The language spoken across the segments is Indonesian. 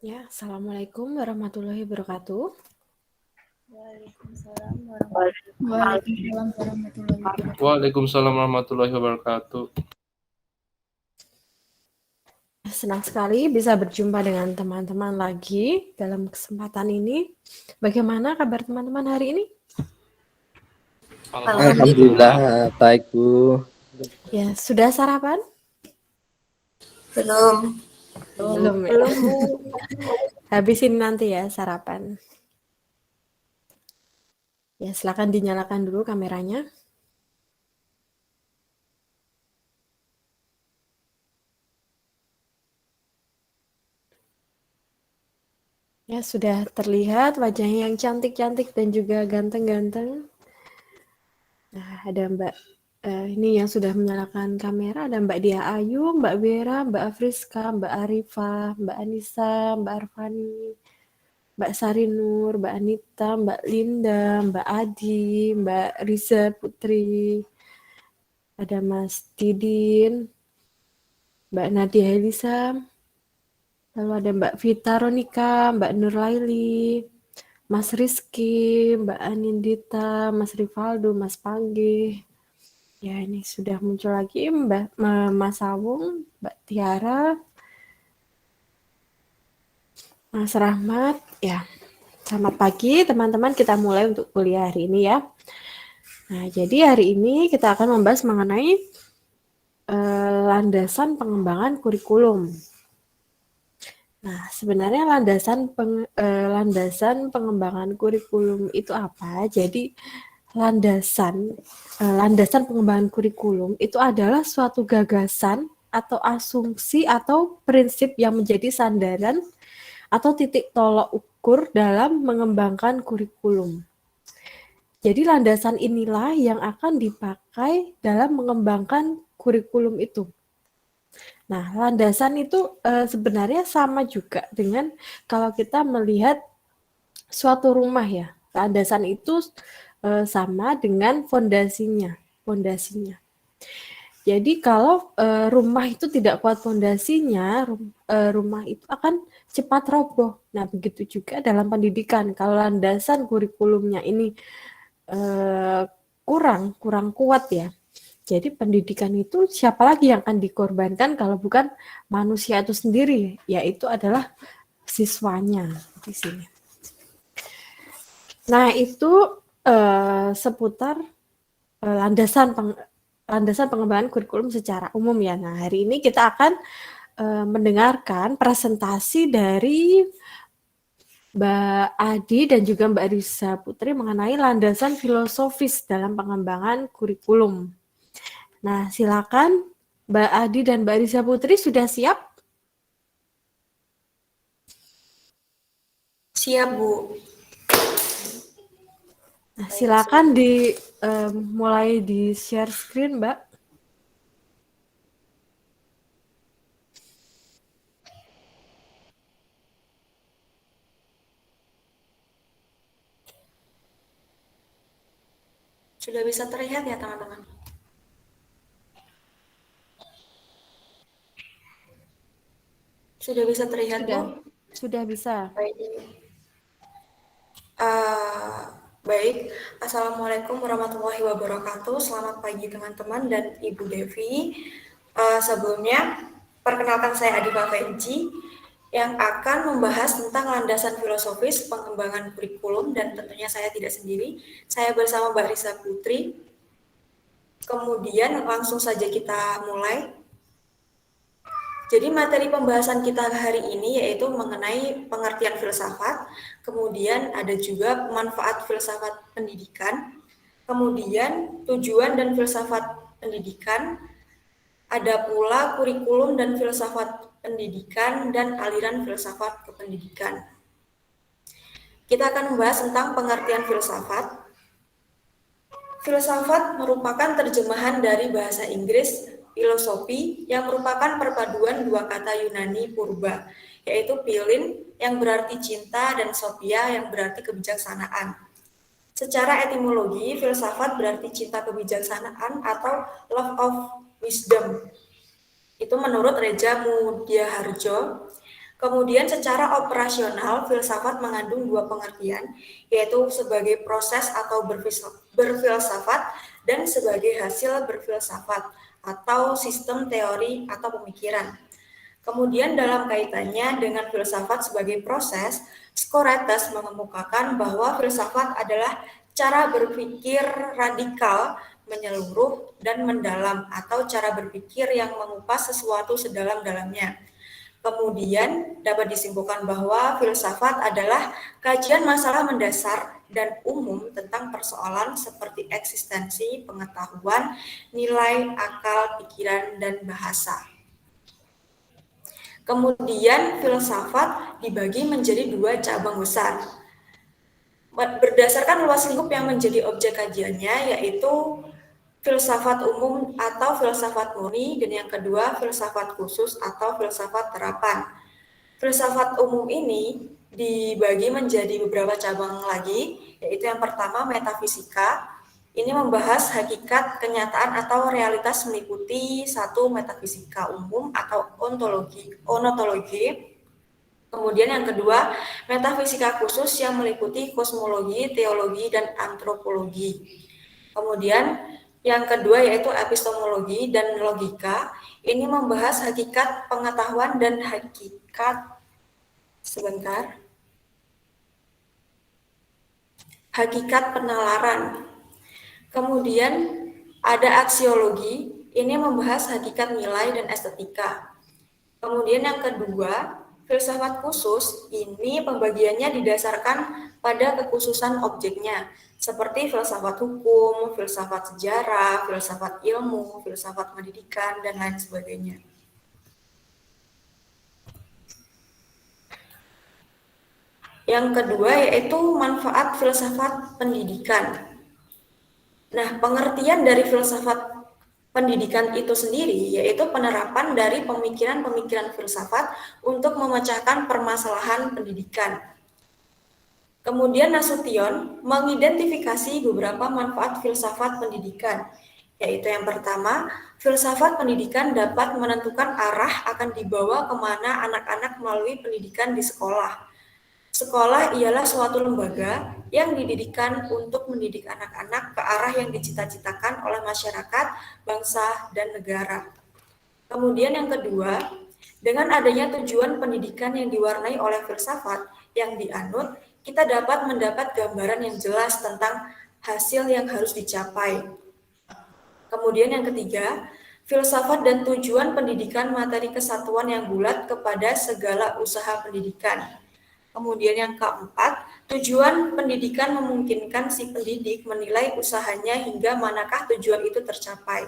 Ya, Assalamualaikum warahmatullahi wabarakatuh. Waalaikumsalam warahmatullahi wabarakatuh. Waalaikumsalam warahmatullahi wabarakatuh. Senang sekali bisa berjumpa dengan teman-teman lagi dalam kesempatan ini. Bagaimana kabar teman-teman hari ini? Alhamdulillah baik Bu. Ya, sudah sarapan? belum Belum ya? belum Bu. Habisin nanti ya sarapan. Ya, silakan dinyalakan dulu kameranya. Ya, sudah terlihat wajahnya yang cantik-cantik dan juga ganteng-ganteng. Nah, ada Mbak ini yang sudah menyalakan kamera, ada Mbak Dia Ayu, Mbak Vera, Mbak Afriska, Mbak Arifah, Mbak Anissa, Mbak Arfani, Mbak Sari Nur, Mbak Anita, Mbak Linda, Mbak Adi, Mbak Riza Putri, ada Mas Didin, Mbak Nadia Elisa, lalu ada Mbak Vita Ronika, Mbak Nur Laili, Mas Rizky, Mbak Anindita, Mas Rivaldo, Mas Panggi. Ya, ini sudah muncul lagi Mas Sawung, Mbak Tiara, Mas Rahmat. Ya, selamat pagi teman-teman, kita mulai untuk kuliah hari ini ya. Nah, jadi hari ini kita akan membahas mengenai landasan pengembangan kurikulum. Nah, sebenarnya landasan pengembangan kurikulum itu apa? Jadi landasan pengembangan kurikulum itu adalah suatu gagasan atau asumsi atau prinsip yang menjadi sandaran atau titik tolak ukur dalam mengembangkan kurikulum. Jadi landasan inilah yang akan dipakai dalam mengembangkan kurikulum itu. Nah, landasan itu sebenarnya sama juga dengan kalau kita melihat suatu rumah ya. Landasan itu sama dengan fondasinya. Jadi kalau rumah itu tidak kuat fondasinya, rumah itu akan cepat roboh. Nah, begitu juga dalam pendidikan. Kalau landasan kurikulumnya ini kurang kuat ya. Jadi pendidikan itu siapa lagi yang akan dikorbankan kalau bukan manusia itu sendiri, yaitu adalah siswanya di sini. Nah, itu seputar landasan pengembangan kurikulum secara umum ya. Nah, hari ini kita akan mendengarkan presentasi dari Mbak Adi dan juga Mbak Risa Putri mengenai landasan filosofis dalam pengembangan kurikulum. Nah, silakan Mbak Adi dan Mbak Risa Putri sudah siap? Siap Bu. Nah, silakan mulai di share screen, Mbak. Sudah bisa terlihat ya teman-teman? Sudah bisa terlihat Bu? Sudah bisa. Baik. Baik, Assalamualaikum warahmatullahi wabarakatuh. Selamat pagi teman-teman dan Ibu Devi. Sebelumnya, perkenalkan saya Adifa Fenci yang akan membahas tentang landasan filosofis pengembangan kurikulum, dan tentunya saya tidak sendiri. Saya bersama Mbak Risa Putri. Kemudian langsung saja kita mulai. Jadi materi pembahasan kita hari ini yaitu mengenai pengertian filsafat, kemudian ada juga manfaat filsafat pendidikan, kemudian tujuan dan filsafat pendidikan, ada pula kurikulum dan filsafat pendidikan, dan aliran filsafat kependidikan. Kita akan membahas tentang pengertian filsafat. Filsafat merupakan terjemahan dari bahasa Inggris filosofi yang merupakan perpaduan dua kata Yunani purba, yaitu philin yang berarti cinta dan sophia yang berarti kebijaksanaan. Secara etimologi, filsafat berarti cinta kebijaksanaan atau love of wisdom. Itu menurut Reja Mudiaharjo. Kemudian secara operasional, filsafat mengandung dua pengertian, yaitu sebagai proses atau berfilsafat dan sebagai hasil berfilsafat atau sistem teori atau pemikiran. Kemudian dalam kaitannya dengan filsafat sebagai proses, Socrates mengemukakan bahwa filsafat adalah cara berpikir radikal, menyeluruh, dan mendalam, atau cara berpikir yang mengupas sesuatu sedalam-dalamnya. Kemudian dapat disimpulkan bahwa filsafat adalah kajian masalah mendasar dan umum tentang persoalan seperti eksistensi, pengetahuan, nilai, akal, pikiran, dan bahasa. Kemudian filsafat dibagi menjadi dua cabang besar. Berdasarkan luas lingkup yang menjadi objek kajiannya, yaitu filsafat umum atau filsafat murni, dan yang kedua filsafat khusus atau filsafat terapan. Filsafat umum ini dibagi menjadi beberapa cabang lagi, yaitu yang pertama metafisika. Ini membahas hakikat, kenyataan, atau realitas meliputi satu metafisika umum atau ontologi. Kemudian yang kedua, metafisika khusus yang meliputi kosmologi, teologi, dan antropologi. Kemudian yang kedua yaitu epistemologi dan logika. Ini membahas hakikat pengetahuan dan hakikat penalaran. Kemudian ada aksiologi, ini membahas hakikat nilai dan estetika. Kemudian yang kedua, filsafat khusus, ini pembagiannya didasarkan pada kekhususan objeknya, seperti filsafat hukum, filsafat sejarah, filsafat ilmu, filsafat pendidikan, dan lain sebagainya. Yang kedua yaitu manfaat filsafat pendidikan. Nah, pengertian dari filsafat pendidikan itu sendiri yaitu penerapan dari pemikiran-pemikiran filsafat untuk memecahkan permasalahan pendidikan. Kemudian Nasution mengidentifikasi beberapa manfaat filsafat pendidikan, yaitu yang pertama, filsafat pendidikan dapat menentukan arah akan dibawa kemana anak-anak melalui pendidikan di sekolah. Sekolah ialah suatu lembaga yang didirikan untuk mendidik anak-anak ke arah yang dicita-citakan oleh masyarakat, bangsa, dan negara. Kemudian yang kedua, dengan adanya tujuan pendidikan yang diwarnai oleh filsafat yang dianut, kita dapat mendapat gambaran yang jelas tentang hasil yang harus dicapai. Kemudian yang ketiga, filsafat dan tujuan pendidikan materi kesatuan yang bulat kepada segala usaha pendidikan. Kemudian yang keempat, tujuan pendidikan memungkinkan si pendidik menilai usahanya hingga manakah tujuan itu tercapai.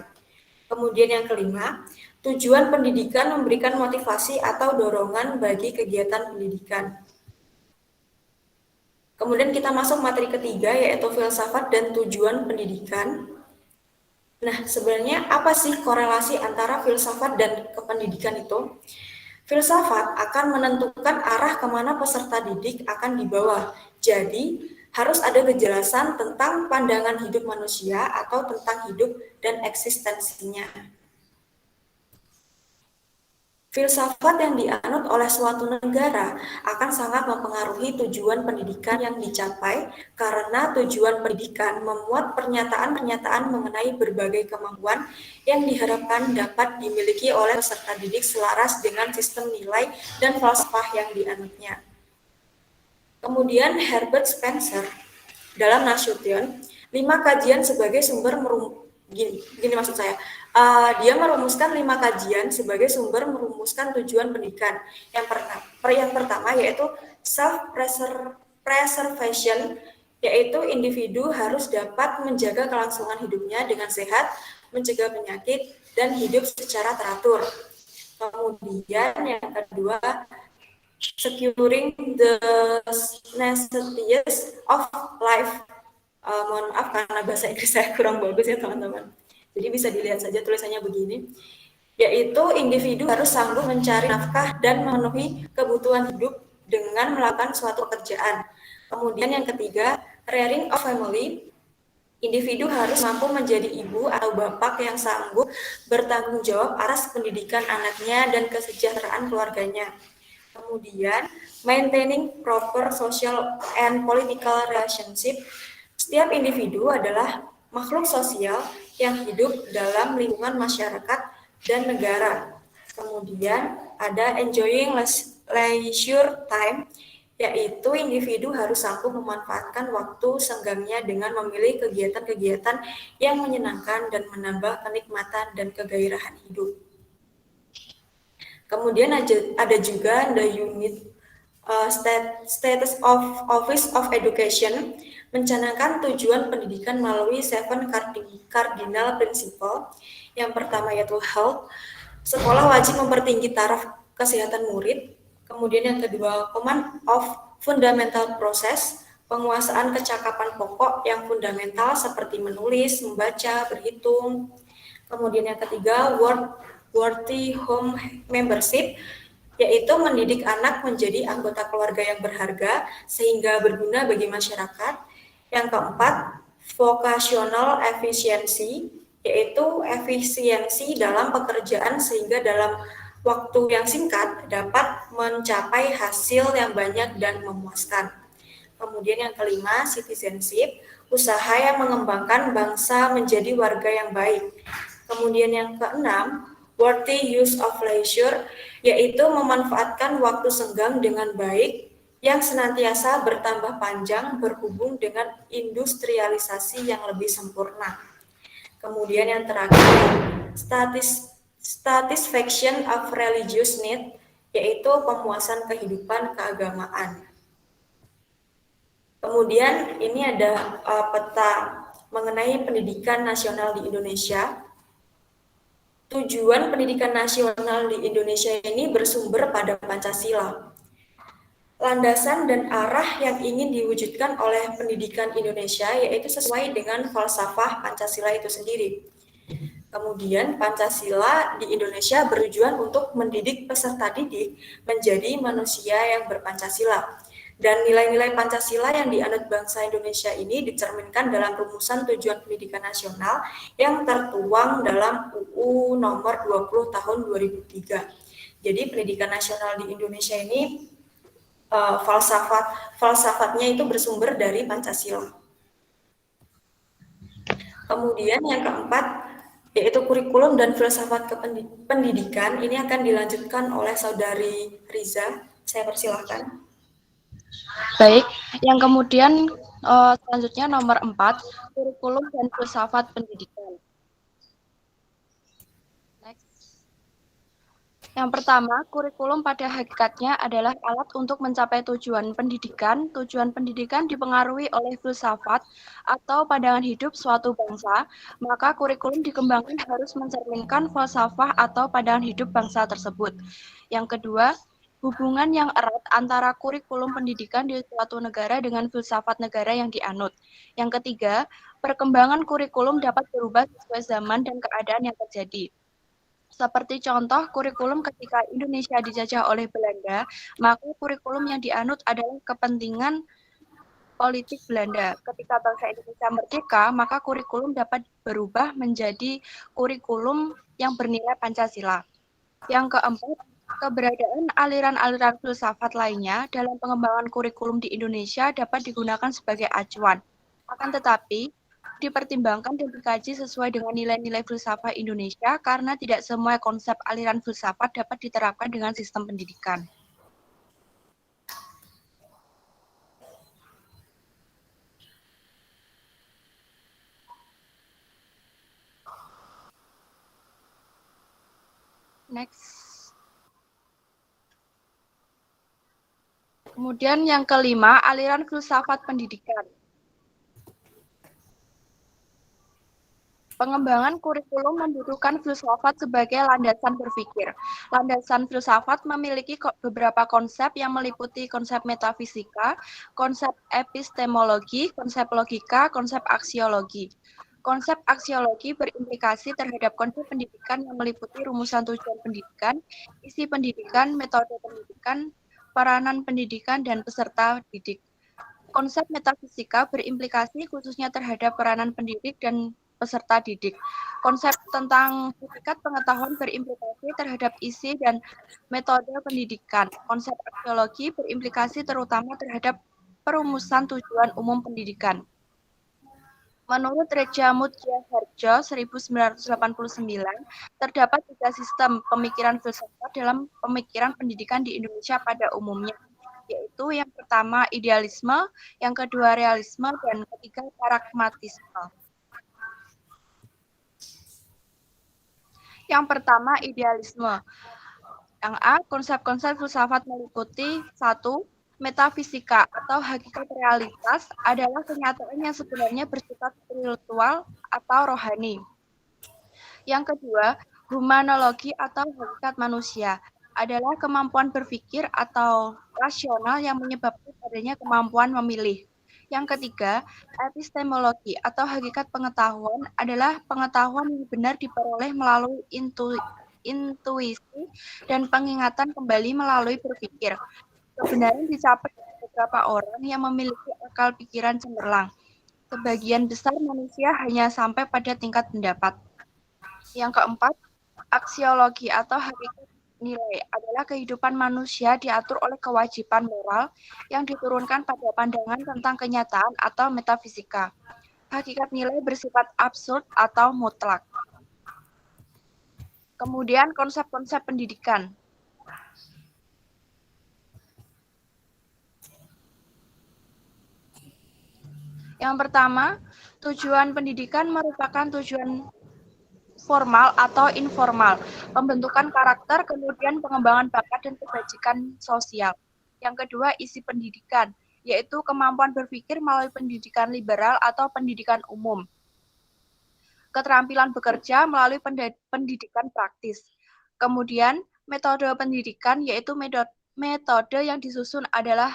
Kemudian yang kelima, tujuan pendidikan memberikan motivasi atau dorongan bagi kegiatan pendidikan. Kemudian kita masuk materi ketiga yaitu filsafat dan tujuan pendidikan. Nah, sebenarnya apa sih korelasi antara filsafat dan kependidikan itu? Filsafat akan menentukan arah kemana peserta didik akan dibawa. Jadi, harus ada kejelasan tentang pandangan hidup manusia atau tentang hidup dan eksistensinya. Filsafat yang dianut oleh suatu negara akan sangat mempengaruhi tujuan pendidikan yang dicapai karena tujuan pendidikan memuat pernyataan-pernyataan mengenai berbagai kemampuan yang diharapkan dapat dimiliki oleh peserta didik selaras dengan sistem nilai dan falsafah yang dianutnya. Kemudian Herbert Spencer dalam Nasution, 5 kajian sebagai sumber gini maksud saya. Dia merumuskan 5 kajian sebagai sumber merumuskan tujuan pendidikan. Yang pertama yaitu self-preservation, yaitu individu harus dapat menjaga kelangsungan hidupnya dengan sehat, mencegah penyakit, dan hidup secara teratur. Kemudian yang kedua, securing the necessities of life. Mohon maaf karena bahasa Inggris saya kurang bagus ya teman-teman. Jadi bisa dilihat saja tulisannya begini, yaitu individu harus sanggup mencari nafkah dan memenuhi kebutuhan hidup dengan melakukan suatu pekerjaan. Kemudian yang ketiga, rearing of family, individu harus mampu menjadi ibu atau bapak yang sanggup bertanggung jawab atas pendidikan anaknya dan kesejahteraan keluarganya. Kemudian, maintaining proper social and political relationship. Setiap individu adalah makhluk sosial yang hidup dalam lingkungan masyarakat dan negara. Kemudian, ada enjoying leisure time, yaitu individu harus sanggup memanfaatkan waktu senggangnya dengan memilih kegiatan-kegiatan yang menyenangkan dan menambah kenikmatan dan kegairahan hidup. Kemudian ada juga the unit status of Office of Education mencanangkan tujuan pendidikan melalui 7 cardinal principle. Yang pertama yaitu health, sekolah wajib mempertinggi taraf kesehatan murid. Kemudian yang kedua, command of fundamental process, penguasaan kecakapan pokok yang fundamental seperti menulis, membaca, berhitung. Kemudian yang ketiga, worthy home membership, yaitu mendidik anak menjadi anggota keluarga yang berharga sehingga berguna bagi masyarakat. Yang keempat, vocational efficiency, yaitu efisiensi dalam pekerjaan sehingga dalam waktu yang singkat dapat mencapai hasil yang banyak dan memuaskan. Kemudian yang kelima, citizenship, usaha yang mengembangkan bangsa menjadi warga yang baik. Kemudian yang keenam, worthy use of leisure, yaitu memanfaatkan waktu senggang dengan baik yang senantiasa bertambah panjang berhubung dengan industrialisasi yang lebih sempurna. Kemudian yang terakhir, satisfaction of religious need, yaitu pemuasan kehidupan keagamaan. Kemudian ini ada peta mengenai pendidikan nasional di Indonesia. Tujuan pendidikan nasional di Indonesia ini bersumber pada Pancasila. Landasan dan arah yang ingin diwujudkan oleh pendidikan Indonesia yaitu sesuai dengan falsafah Pancasila itu sendiri. Kemudian Pancasila di Indonesia bertujuan untuk mendidik peserta didik menjadi manusia yang berpancasila. Dan nilai-nilai Pancasila yang dianut bangsa Indonesia ini dicerminkan dalam rumusan tujuan pendidikan nasional yang tertuang dalam UU nomor 20 tahun 2003. Jadi pendidikan nasional di Indonesia ini falsafatnya itu bersumber dari Pancasila. Kemudian yang keempat, yaitu kurikulum dan filsafat pendidikan, ini akan dilanjutkan oleh Saudari Riza. Saya persilahkan. Baik, yang kemudian selanjutnya nomor 4, kurikulum dan filsafat pendidikan. Next. Yang pertama, kurikulum pada hakikatnya adalah alat untuk mencapai tujuan pendidikan. Tujuan pendidikan dipengaruhi oleh filsafat atau pandangan hidup suatu bangsa, maka kurikulum dikembangkan harus mencerminkan falsafah atau pandangan hidup bangsa tersebut. Yang kedua, hubungan yang erat antara kurikulum pendidikan di suatu negara dengan filsafat negara yang dianut. Yang ketiga, perkembangan kurikulum dapat berubah sesuai zaman dan keadaan yang terjadi. Seperti contoh, kurikulum ketika Indonesia dijajah oleh Belanda, maka kurikulum yang dianut adalah kepentingan politik Belanda. Ketika bangsa Indonesia merdeka, maka kurikulum dapat berubah menjadi kurikulum yang bernilai Pancasila. Yang keempat, keberadaan aliran-aliran filsafat lainnya dalam pengembangan kurikulum di Indonesia dapat digunakan sebagai acuan. Akan tetapi, dipertimbangkan dan dikaji sesuai dengan nilai-nilai filsafat Indonesia karena tidak semua konsep aliran filsafat dapat diterapkan dengan sistem pendidikan. Next. Kemudian yang kelima, aliran filsafat pendidikan. Pengembangan kurikulum membutuhkan filsafat sebagai landasan berpikir. Landasan filsafat memiliki beberapa konsep yang meliputi konsep metafisika, konsep epistemologi, konsep logika, konsep aksiologi. Konsep aksiologi berimplikasi terhadap konsep pendidikan yang meliputi rumusan tujuan pendidikan, isi pendidikan, metode pendidikan, peranan pendidikan, dan peserta didik. Konsep metafisika berimplikasi khususnya terhadap peranan pendidik dan peserta didik. Konsep tentang hakikat pengetahuan berimplikasi terhadap isi dan metode pendidikan. Konsep aksiologi berimplikasi terutama terhadap perumusan tujuan umum pendidikan. Menurut Reja Mudjaharjo 1989, terdapat 3 sistem pemikiran filsafat dalam pemikiran pendidikan di Indonesia pada umumnya, yaitu yang pertama idealisme, yang kedua realisme, dan ketiga pragmatisme. Yang pertama idealisme. Yang A, konsep-konsep filsafat meliputi 1. Metafisika atau hakikat realitas adalah kenyataan yang sebenarnya bersifat spiritual atau rohani. Yang kedua, humanologi atau hakikat manusia adalah kemampuan berpikir atau rasional yang menyebabkan adanya kemampuan memilih. Yang ketiga, epistemologi atau hakikat pengetahuan adalah pengetahuan yang benar diperoleh melalui intuisi dan pengingatan kembali melalui berpikir. Kebenaran dicapai oleh beberapa orang yang memiliki akal pikiran cemerlang. Sebagian besar manusia hanya sampai pada tingkat pendapat. Yang keempat, aksiologi atau hakikat nilai adalah kehidupan manusia diatur oleh kewajiban moral yang diturunkan pada pandangan tentang kenyataan atau metafisika. Hakikat nilai bersifat absurd atau mutlak. Kemudian konsep-konsep pendidikan. Yang pertama, tujuan pendidikan merupakan tujuan formal atau informal, pembentukan karakter, kemudian pengembangan bakat dan kebajikan sosial. Yang kedua, isi pendidikan, yaitu kemampuan berpikir melalui pendidikan liberal atau pendidikan umum. Keterampilan bekerja melalui pendidikan praktis. Kemudian, metode pendidikan, yaitu metode yang disusun adalah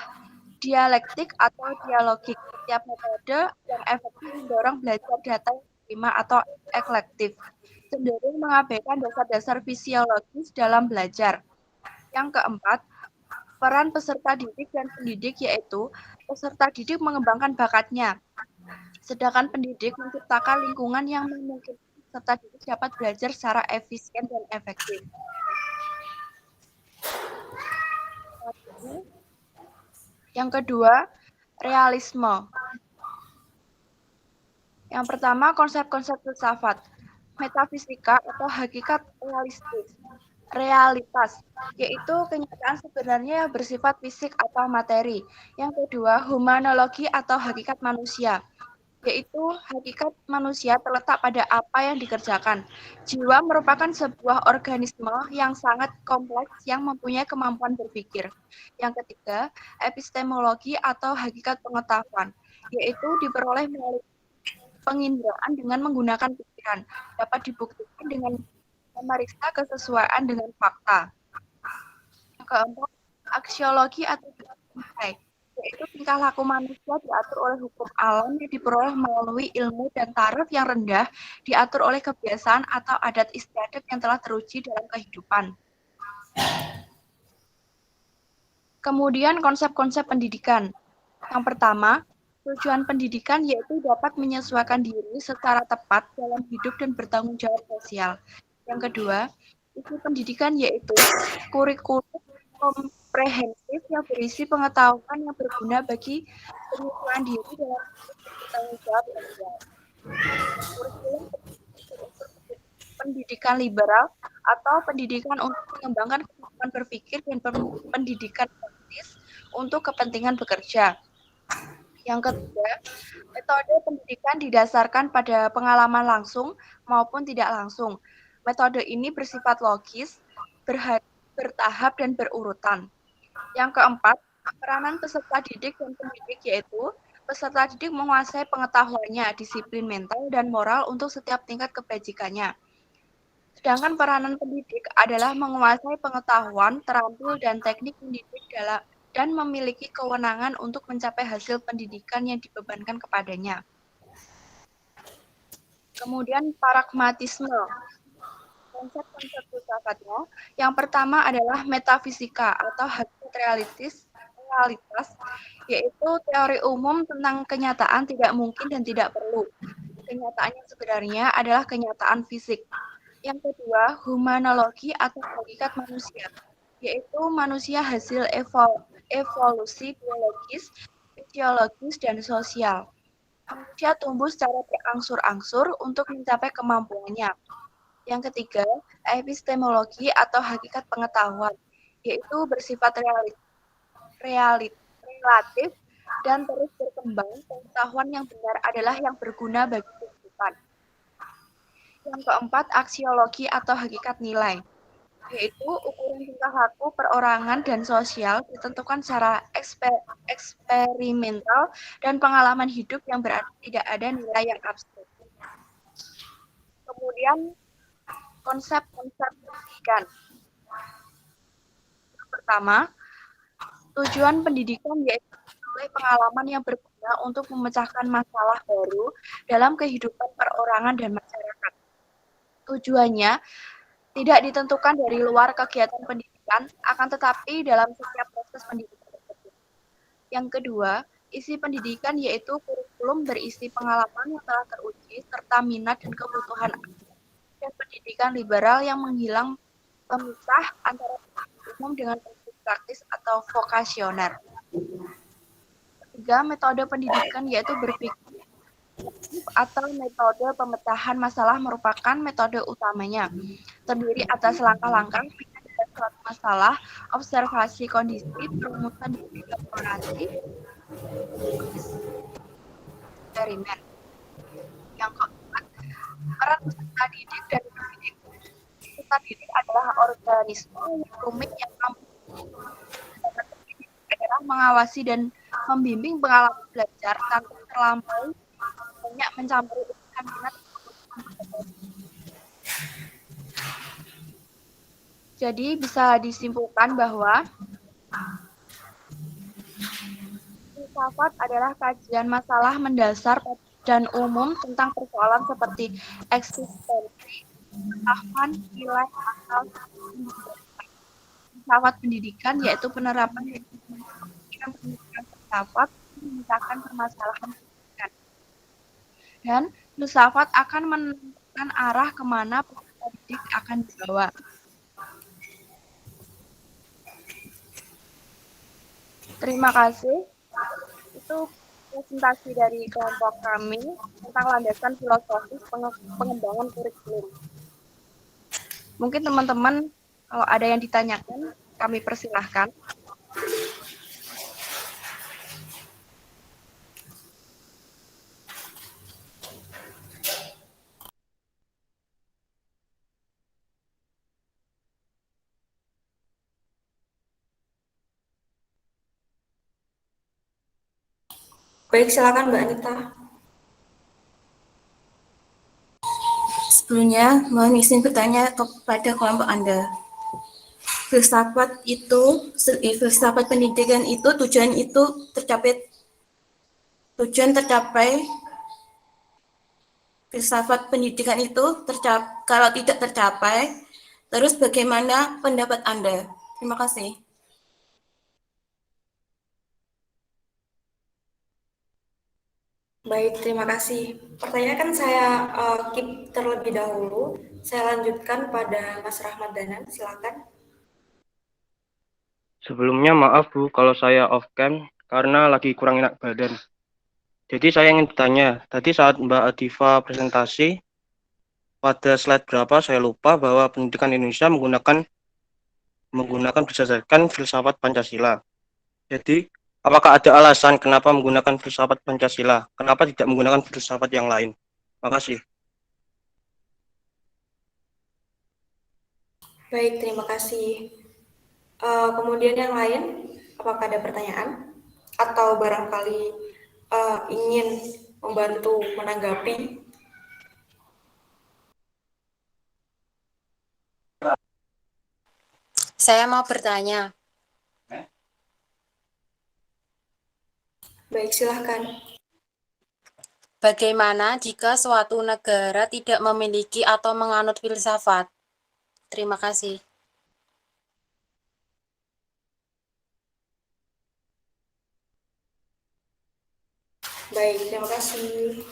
dialektik atau dialogik. Setiap metode yang efektif mendorong belajar data yang diterima atau eklektif, cenderung mengabaikan dasar-dasar fisiologis dalam belajar. Yang keempat, peran peserta didik dan pendidik, yaitu peserta didik mengembangkan bakatnya, sedangkan pendidik menciptakan lingkungan yang memungkinkan peserta didik dapat belajar secara efisien dan efektif. Yang kedua, realisme. Yang pertama, konsep-konsep filsafat. Metafisika atau hakikat realitas, yaitu kenyataan sebenarnya yang bersifat fisik atau materi. Yang kedua, humanologi atau hakikat manusia, yaitu hakikat manusia terletak pada apa yang dikerjakan. Jiwa merupakan sebuah organisme yang sangat kompleks yang mempunyai kemampuan berpikir. Yang ketiga, epistemologi atau hakikat pengetahuan, yaitu diperoleh melalui penginderaan dengan menggunakan pikiran, dapat dibuktikan dengan memeriksa kesesuaian dengan fakta. Yang keempat, aksiologi atau nilai, yaitu tingkah laku manusia diatur oleh hukum alam yang diperoleh melalui ilmu dan taraf yang rendah diatur oleh kebiasaan atau adat istiadat yang telah teruji dalam kehidupan. Kemudian konsep-konsep pendidikan. Yang pertama, tujuan pendidikan yaitu dapat menyesuaikan diri secara tepat dalam hidup dan bertanggung jawab sosial. Yang kedua, isi pendidikan yaitu kurikulum komprehensif yang berisi pengetahuan yang berguna bagi penyesuaian diri dalam bertanggung jawab sosial. Kurikulum pendidikan liberal atau pendidikan untuk mengembangkan kemampuan berpikir dan pendidikan praktis untuk kepentingan bekerja. Yang ketiga, metode pendidikan didasarkan pada pengalaman langsung maupun tidak langsung. Metode ini bersifat logis, bertahap, dan berurutan. Yang keempat, peranan peserta didik dan pendidik yaitu peserta didik menguasai pengetahuannya, disiplin mental, dan moral untuk setiap tingkat kebajikannya. Sedangkan peranan pendidik adalah menguasai pengetahuan, terampil, dan teknik mendidik dan memiliki kewenangan untuk mencapai hasil pendidikan yang dibebankan kepadanya. Kemudian pragmatisme. Konsep-konsep filsafatnya, yang pertama adalah metafisika atau hakikat realitas, yaitu teori umum tentang kenyataan tidak mungkin dan tidak perlu. kenyataan yang sebenarnya adalah kenyataan fisik. Yang kedua, humanologi atau hakikat manusia, yaitu manusia hasil evolusi biologis, fisiologis, dan sosial. Manusia tumbuh secara berangsur-angsur untuk mencapai kemampuannya. Yang ketiga, epistemologi atau hakikat pengetahuan, yaitu bersifat relatif dan terus berkembang. Pengetahuan yang benar adalah yang berguna bagi kehidupan. Yang keempat, aksiologi atau hakikat nilai, yaitu ukuran tingkah laku perorangan dan sosial ditentukan secara eksperimental dan pengalaman hidup yang berarti tidak ada nilai yang abstrak. Kemudian konsep-konsep pendidikan. Yang pertama, tujuan pendidikan yaitu memperoleh pengalaman yang berguna untuk memecahkan masalah baru dalam kehidupan perorangan dan masyarakat. Tujuannya tidak ditentukan dari luar kegiatan pendidikan, akan tetapi dalam setiap proses pendidikan tersebut. Yang kedua, isi pendidikan yaitu kurikulum berisi pengalaman yang telah teruji serta minat dan kebutuhan dan pendidikan liberal yang menghilang pemisah antara pendidikan umum dengan pendidikan praktis atau vokasioner. Ketiga, metode pendidikan yaitu berpikir atau metode pemecahan masalah merupakan metode utamanya, terdiri atas langkah-langkah penyelesaian suatu masalah, observasi kondisi, perumusan dari eksplorasi, eksperimen. Yang keempat, peran peserta didik dan pendidik. Peserta didik adalah organisme rumit yang mampu adalah mengawasi dan membimbing pengalaman belajar tanpa terlampau banyak mencampuri urusan minat. Jadi bisa disimpulkan bahwa filsafat adalah kajian masalah mendasar dan umum tentang persoalan seperti eksistensi, pengetahuan, nilai, akal, filsafat pendidikan yaitu penerapan pendidikan filsafat memecahkan permasalahan pendidikan. Dan filsafat akan menentukan arah kemana peserta didik akan dibawa. Terima kasih. Itu presentasi dari kelompok kami tentang landasan filosofis pengembangan kurikulum. Mungkin teman-teman kalau ada yang ditanyakan, kami persilahkan. Baik, silakan Mbak Anita. Sebelumnya, mohon izin bertanya kepada kelompok Anda. Filsafat pendidikan itu filsafat pendidikan itu kalau tidak tercapai, terus bagaimana pendapat Anda? Terima kasih. Baik, terima kasih. Pertanyaan kan saya keep terlebih dahulu. Saya lanjutkan pada Mas Rahmat Danan, silakan. Sebelumnya maaf Bu kalau saya off cam karena lagi kurang enak badan. Jadi saya ingin bertanya, tadi saat Mbak Adifa presentasi, pada slide berapa saya lupa bahwa pendidikan Indonesia menggunakan berdasarkan filsafat Pancasila. Jadi, apakah ada alasan kenapa menggunakan filsafat Pancasila? Kenapa tidak menggunakan filsafat yang lain? Terima kasih. Baik, terima kasih. Kemudian yang lain, apakah ada pertanyaan? Atau barangkali ingin membantu menanggapi? Saya mau bertanya. Baik, silahkan. Bagaimana jika suatu negara tidak memiliki atau menganut filsafat? Terima kasih. Baik, terima kasih.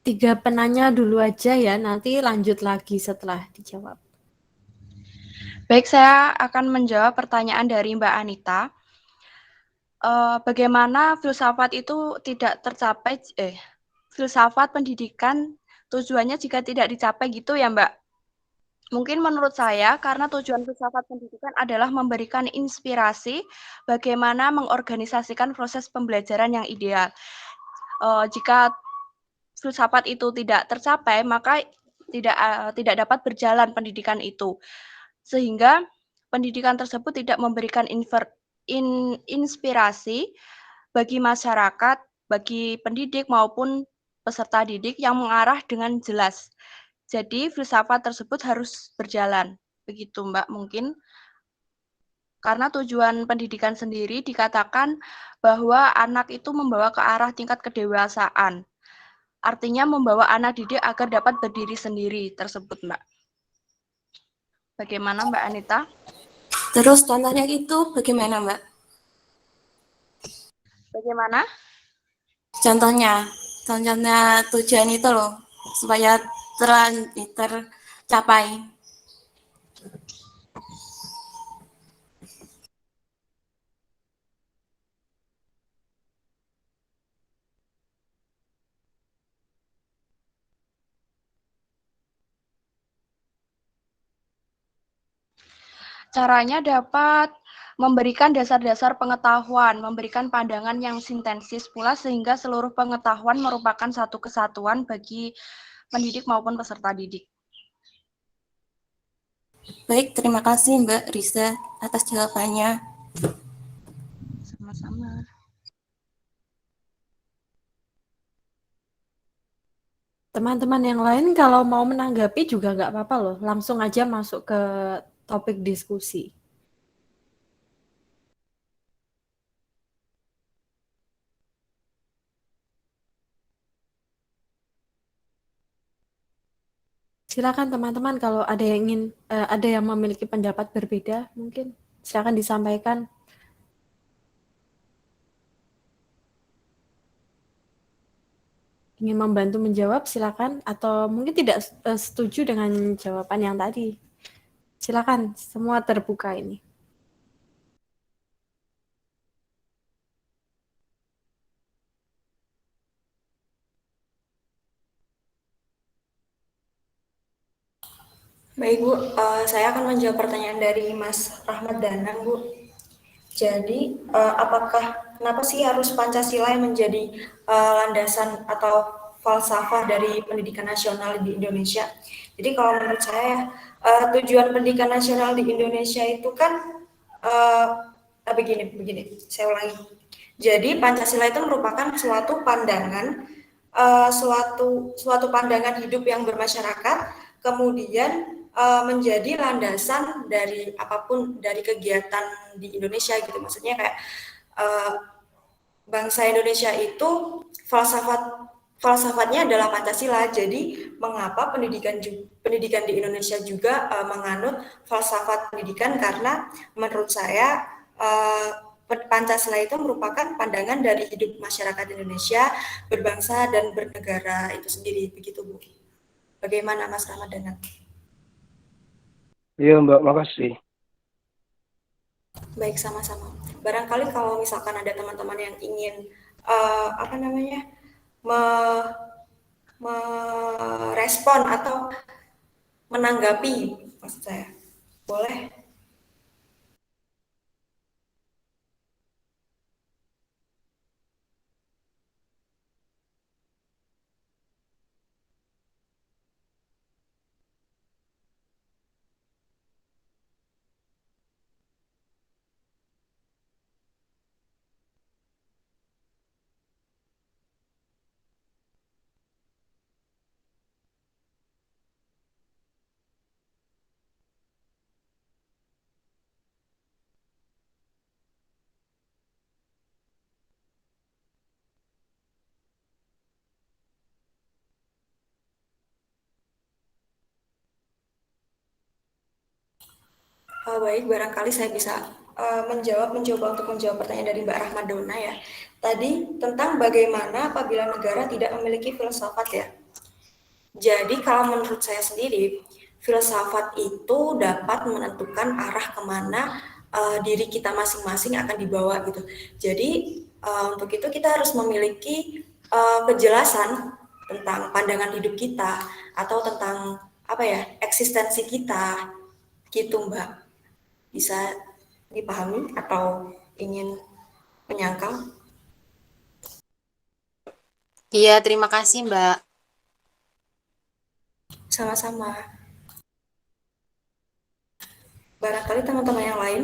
3 penanya dulu aja ya, nanti lanjut lagi setelah dijawab. Baik, saya akan menjawab pertanyaan dari Mbak Anita. Bagaimana filsafat itu tidak tercapai, filsafat pendidikan tujuannya jika tidak dicapai gitu ya, Mbak? Mungkin menurut saya, karena tujuan filsafat pendidikan adalah memberikan inspirasi bagaimana mengorganisasikan proses pembelajaran yang ideal. Jika filsafat itu tidak tercapai, maka tidak dapat berjalan pendidikan itu. Sehingga pendidikan tersebut tidak memberikan inspirasi bagi masyarakat, bagi pendidik maupun peserta didik yang mengarah dengan jelas. Jadi filsafat tersebut harus berjalan. Begitu Mbak mungkin. Karena tujuan pendidikan sendiri dikatakan bahwa anak itu membawa ke arah tingkat kedewasaan. Artinya membawa anak didik agar dapat berdiri sendiri tersebut, Mbak. Bagaimana Mbak Anita? Terus contohnya itu bagaimana, Mbak? Bagaimana? Contohnya tujuan itu loh, supaya tercapai. Caranya dapat memberikan dasar-dasar pengetahuan, memberikan pandangan yang sintesis pula sehingga seluruh pengetahuan merupakan satu kesatuan bagi pendidik maupun peserta didik. Baik, terima kasih Mbak Risa atas jawabannya. Sama-sama. Teman-teman yang lain kalau mau menanggapi juga nggak apa-apa loh, langsung aja masuk ke topik diskusi. Silakan teman-teman kalau ada yang ada yang memiliki pendapat berbeda, mungkin silakan disampaikan. Ingin membantu menjawab silakan, atau mungkin tidak setuju dengan jawaban yang tadi. Silakan, semua terbuka ini. Baik Bu, saya akan menjawab pertanyaan dari Mas Rahmat Danang Bu. Jadi kenapa sih harus Pancasila yang menjadi landasan atau falsafah dari pendidikan nasional di Indonesia? Jadi kalau menurut saya tujuan pendidikan nasional di Indonesia itu kan begini, saya ulangi. Jadi Pancasila itu merupakan suatu pandangan, suatu pandangan hidup yang bermasyarakat, kemudian menjadi landasan dari apapun dari kegiatan di Indonesia gitu. Maksudnya kayak bangsa Indonesia itu falsafatnya adalah Pancasila. Jadi mengapa pendidikan di Indonesia juga menganut falsafat pendidikan, karena menurut saya Pancasila itu merupakan pandangan dari hidup masyarakat Indonesia berbangsa dan bernegara itu sendiri, begitu Bu. Bagaimana Mas Ramadana? Iya Mbak, makasih. Baik, sama-sama. Barangkali kalau misalkan ada teman-teman yang ingin merespon atau menanggapi, maksud saya, boleh. Baik, barangkali saya bisa mencoba untuk menjawab pertanyaan dari Mbak Rahmadona ya. Tadi tentang bagaimana apabila negara tidak memiliki filsafat ya. Jadi kalau menurut saya sendiri, filsafat itu dapat menentukan arah kemana diri kita masing-masing akan dibawa gitu. Jadi untuk itu kita harus memiliki kejelasan tentang pandangan hidup kita atau tentang apa ya eksistensi kita gitu Mbak. Bisa dipahami atau ingin menyangkal? Iya, terima kasih, Mbak. Sama-sama. Barangkali teman-teman yang lain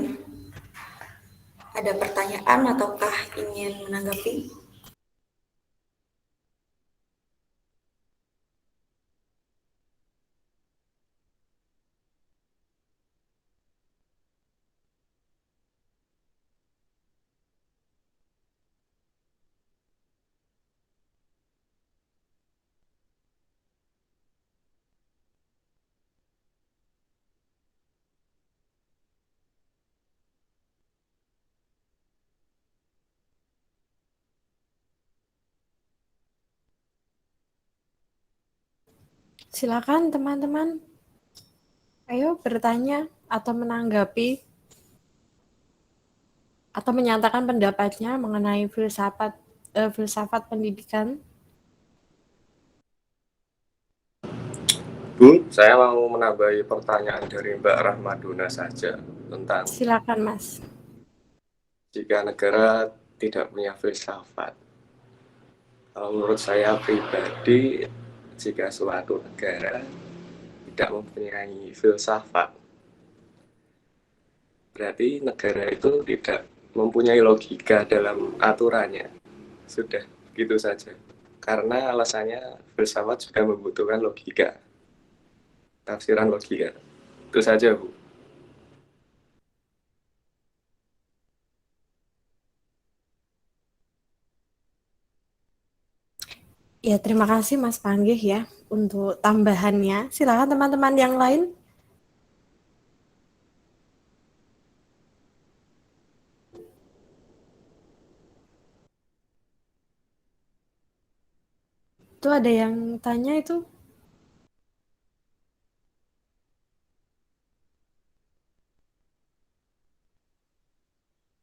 ada pertanyaan ataukah ingin menanggapi? Silakan teman-teman. Ayo bertanya atau menanggapi atau menyatakan pendapatnya mengenai filsafat pendidikan. Bu, saya mau menambahi pertanyaan dari Mbak Rahmaduna saja tentang Silakan, Mas. jika negara tidak punya filsafat. Kalau menurut saya pribadi, jika suatu negara tidak mempunyai filsafat, berarti negara itu tidak mempunyai logika dalam aturannya. Sudah, gitu saja. Karena alasannya filsafat juga membutuhkan logika, tafsiran logika. Itu saja, Bu. Ya, terima kasih Mas Panggih ya untuk tambahannya. Silakan teman-teman yang lain. Itu ada yang tanya itu.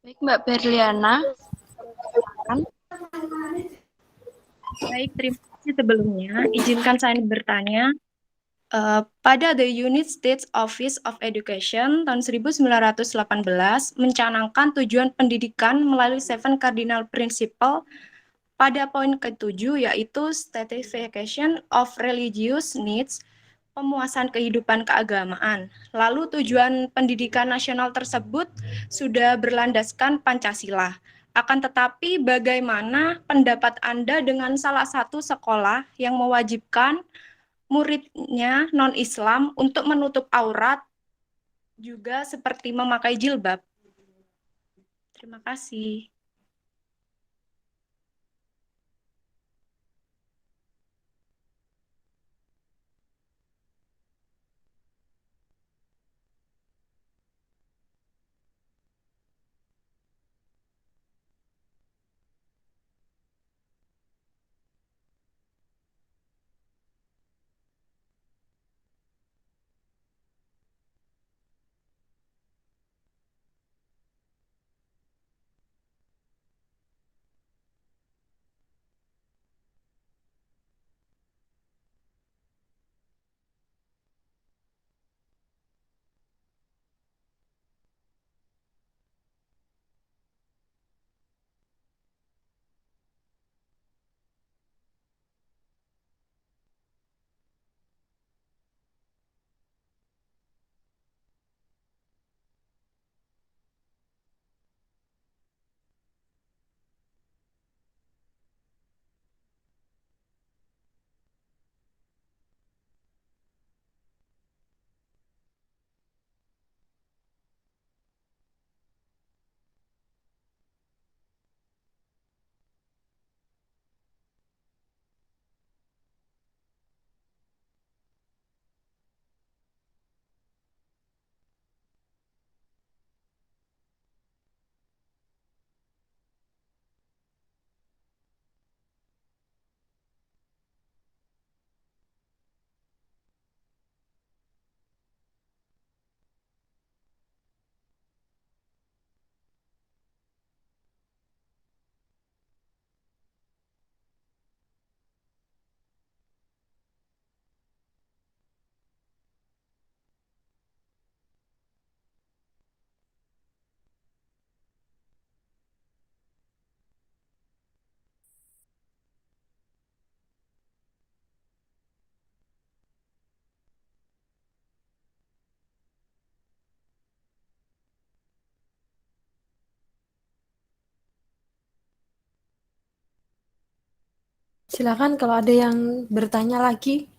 Baik, Mbak Berliana. Silakan. Baik, terima kasih sebelumnya. Izinkan saya bertanya. Pada The United States Office of Education tahun 1918 mencanangkan tujuan pendidikan melalui Seven Cardinal Principle pada poin ke-7 yaitu Stratification of Religious Needs, pemuasan kehidupan keagamaan. Lalu tujuan pendidikan nasional tersebut sudah berlandaskan Pancasila. Akan tetapi bagaimana pendapat Anda dengan salah satu sekolah yang mewajibkan muridnya non-Islam untuk menutup aurat juga seperti memakai jilbab? Terima kasih. Silakan kalau ada yang bertanya lagi.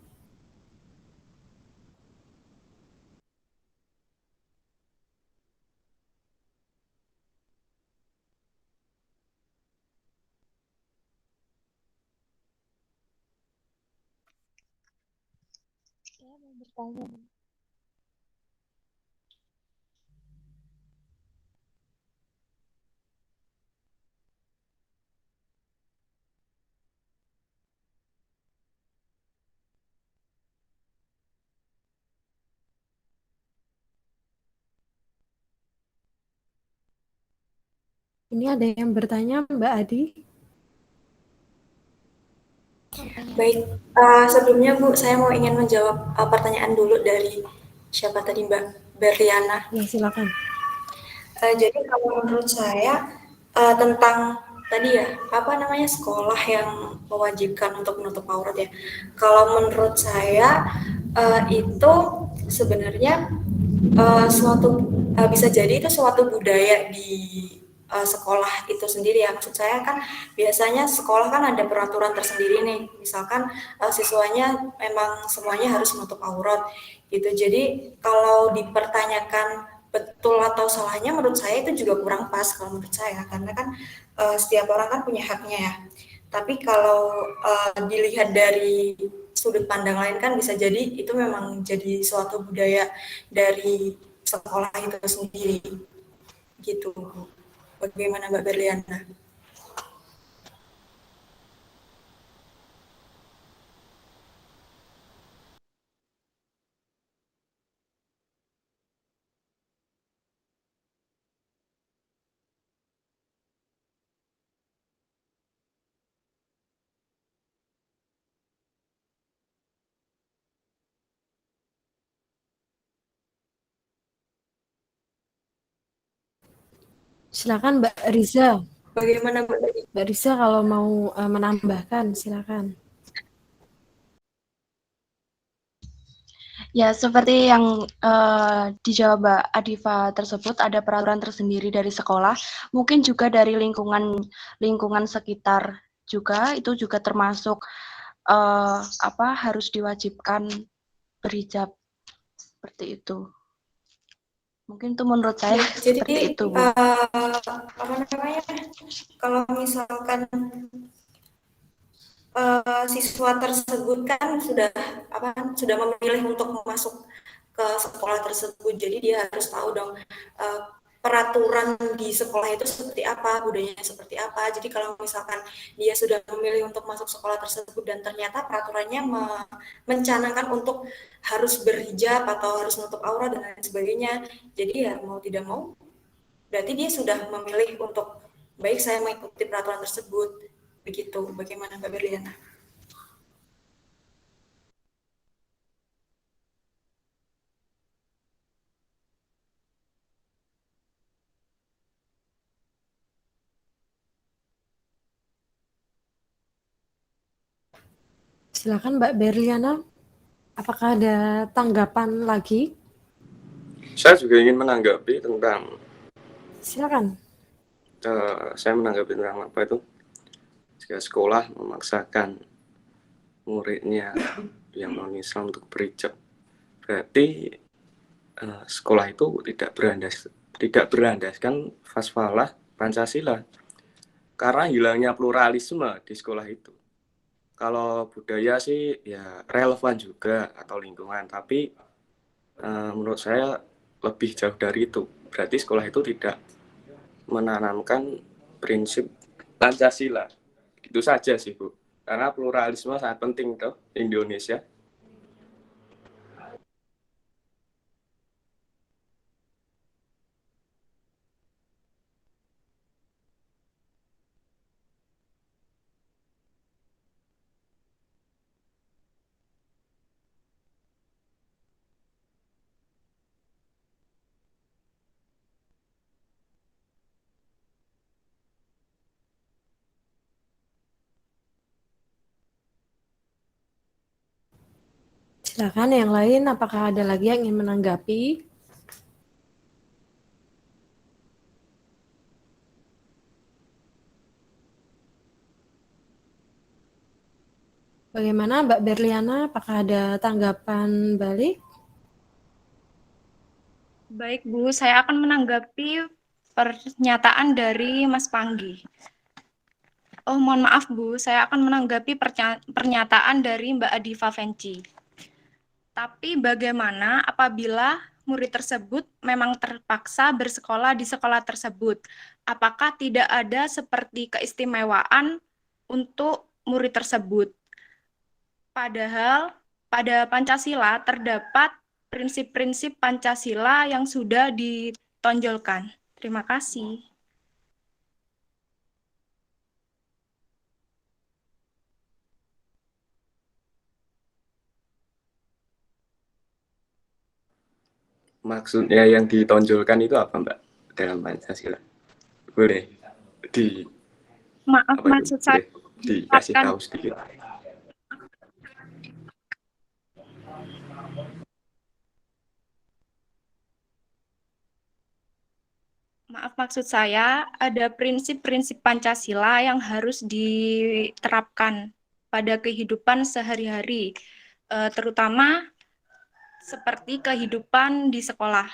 Saya mau bertanya. Ini ada yang bertanya, Mbak Adi. Baik, sebelumnya Bu, saya mau ingin menjawab pertanyaan dulu dari siapa tadi Mbak Berliana. Ya, silakan. Jadi kalau menurut saya tentang tadi ya apa namanya sekolah yang mewajibkan untuk menutup aurat ya. Kalau menurut saya itu sebenarnya bisa jadi itu suatu budaya di sekolah itu sendiri ya. Maksud saya kan biasanya sekolah kan ada peraturan tersendiri nih. Misalkan siswanya memang semuanya harus menutup aurat gitu. Jadi kalau dipertanyakan betul atau salahnya menurut saya itu juga kurang pas kalau menurut saya karena kan setiap orang kan punya haknya ya. Tapi kalau dilihat dari sudut pandang lain kan bisa jadi itu memang jadi suatu budaya dari sekolah itu sendiri gitu. Bagaimana Mbak Berliana? Silakan Mbak Riza. Bagaimana Mbak? Mbak Riza kalau mau menambahkan, silakan. Ya, seperti yang dijawab Mbak Adifa tersebut, ada peraturan tersendiri dari sekolah, mungkin juga dari lingkungan sekitar juga, itu juga termasuk harus diwajibkan berhijab seperti itu. Mungkin itu menurut saya Jadi seperti itu, Bu. apa namanya? Kalau misalkan siswa tersebut kan sudah memilih untuk masuk ke sekolah tersebut, jadi dia harus tahu dong peraturan di sekolah itu seperti apa, budayanya seperti apa. Jadi kalau misalkan dia sudah memilih untuk masuk sekolah tersebut dan ternyata peraturannya mencanangkan untuk harus berhijab atau harus menutup aurat dan lain sebagainya, jadi ya mau tidak mau berarti dia sudah memilih untuk baik saya mengikuti peraturan tersebut. Begitu. Bagaimana Mbak Berliana? Silakan Mbak Berliana. Apakah ada tanggapan lagi? Saya juga ingin menanggapi tentang Silakan. saya menanggapi tentang apa itu jika sekolah memaksakan muridnya yang non Islam untuk berhijab, berarti sekolah itu tidak berlandaskan fasfalah Pancasila karena hilangnya pluralisme di sekolah itu. Kalau budaya sih ya relevan juga atau lingkungan, tapi menurut saya lebih jauh dari itu. Berarti sekolah itu tidak menanamkan prinsip Pancasila. Itu saja sih Bu. Karena pluralisme sangat penting tuh di Indonesia. Silakan yang lain, apakah ada lagi yang ingin menanggapi? Bagaimana Mbak Berliana? Apakah ada tanggapan balik? Baik, Bu, saya akan menanggapi pernyataan dari Mas Panggi. Oh, mohon maaf, Bu, saya akan menanggapi pernyataan dari Mbak Adifa Venci. Tapi bagaimana apabila murid tersebut memang terpaksa bersekolah di sekolah tersebut? Apakah tidak ada seperti keistimewaan untuk murid tersebut? Padahal pada Pancasila terdapat prinsip-prinsip Pancasila yang sudah ditonjolkan. Terima kasih. Maksudnya yang ditonjolkan itu apa, Mbak, dalam Pancasila? Boleh Maaf, maksud saya dikasih tahu sedikit. Maaf, maksud saya ada prinsip-prinsip Pancasila yang harus diterapkan pada kehidupan sehari-hari, terutama seperti kehidupan di sekolah.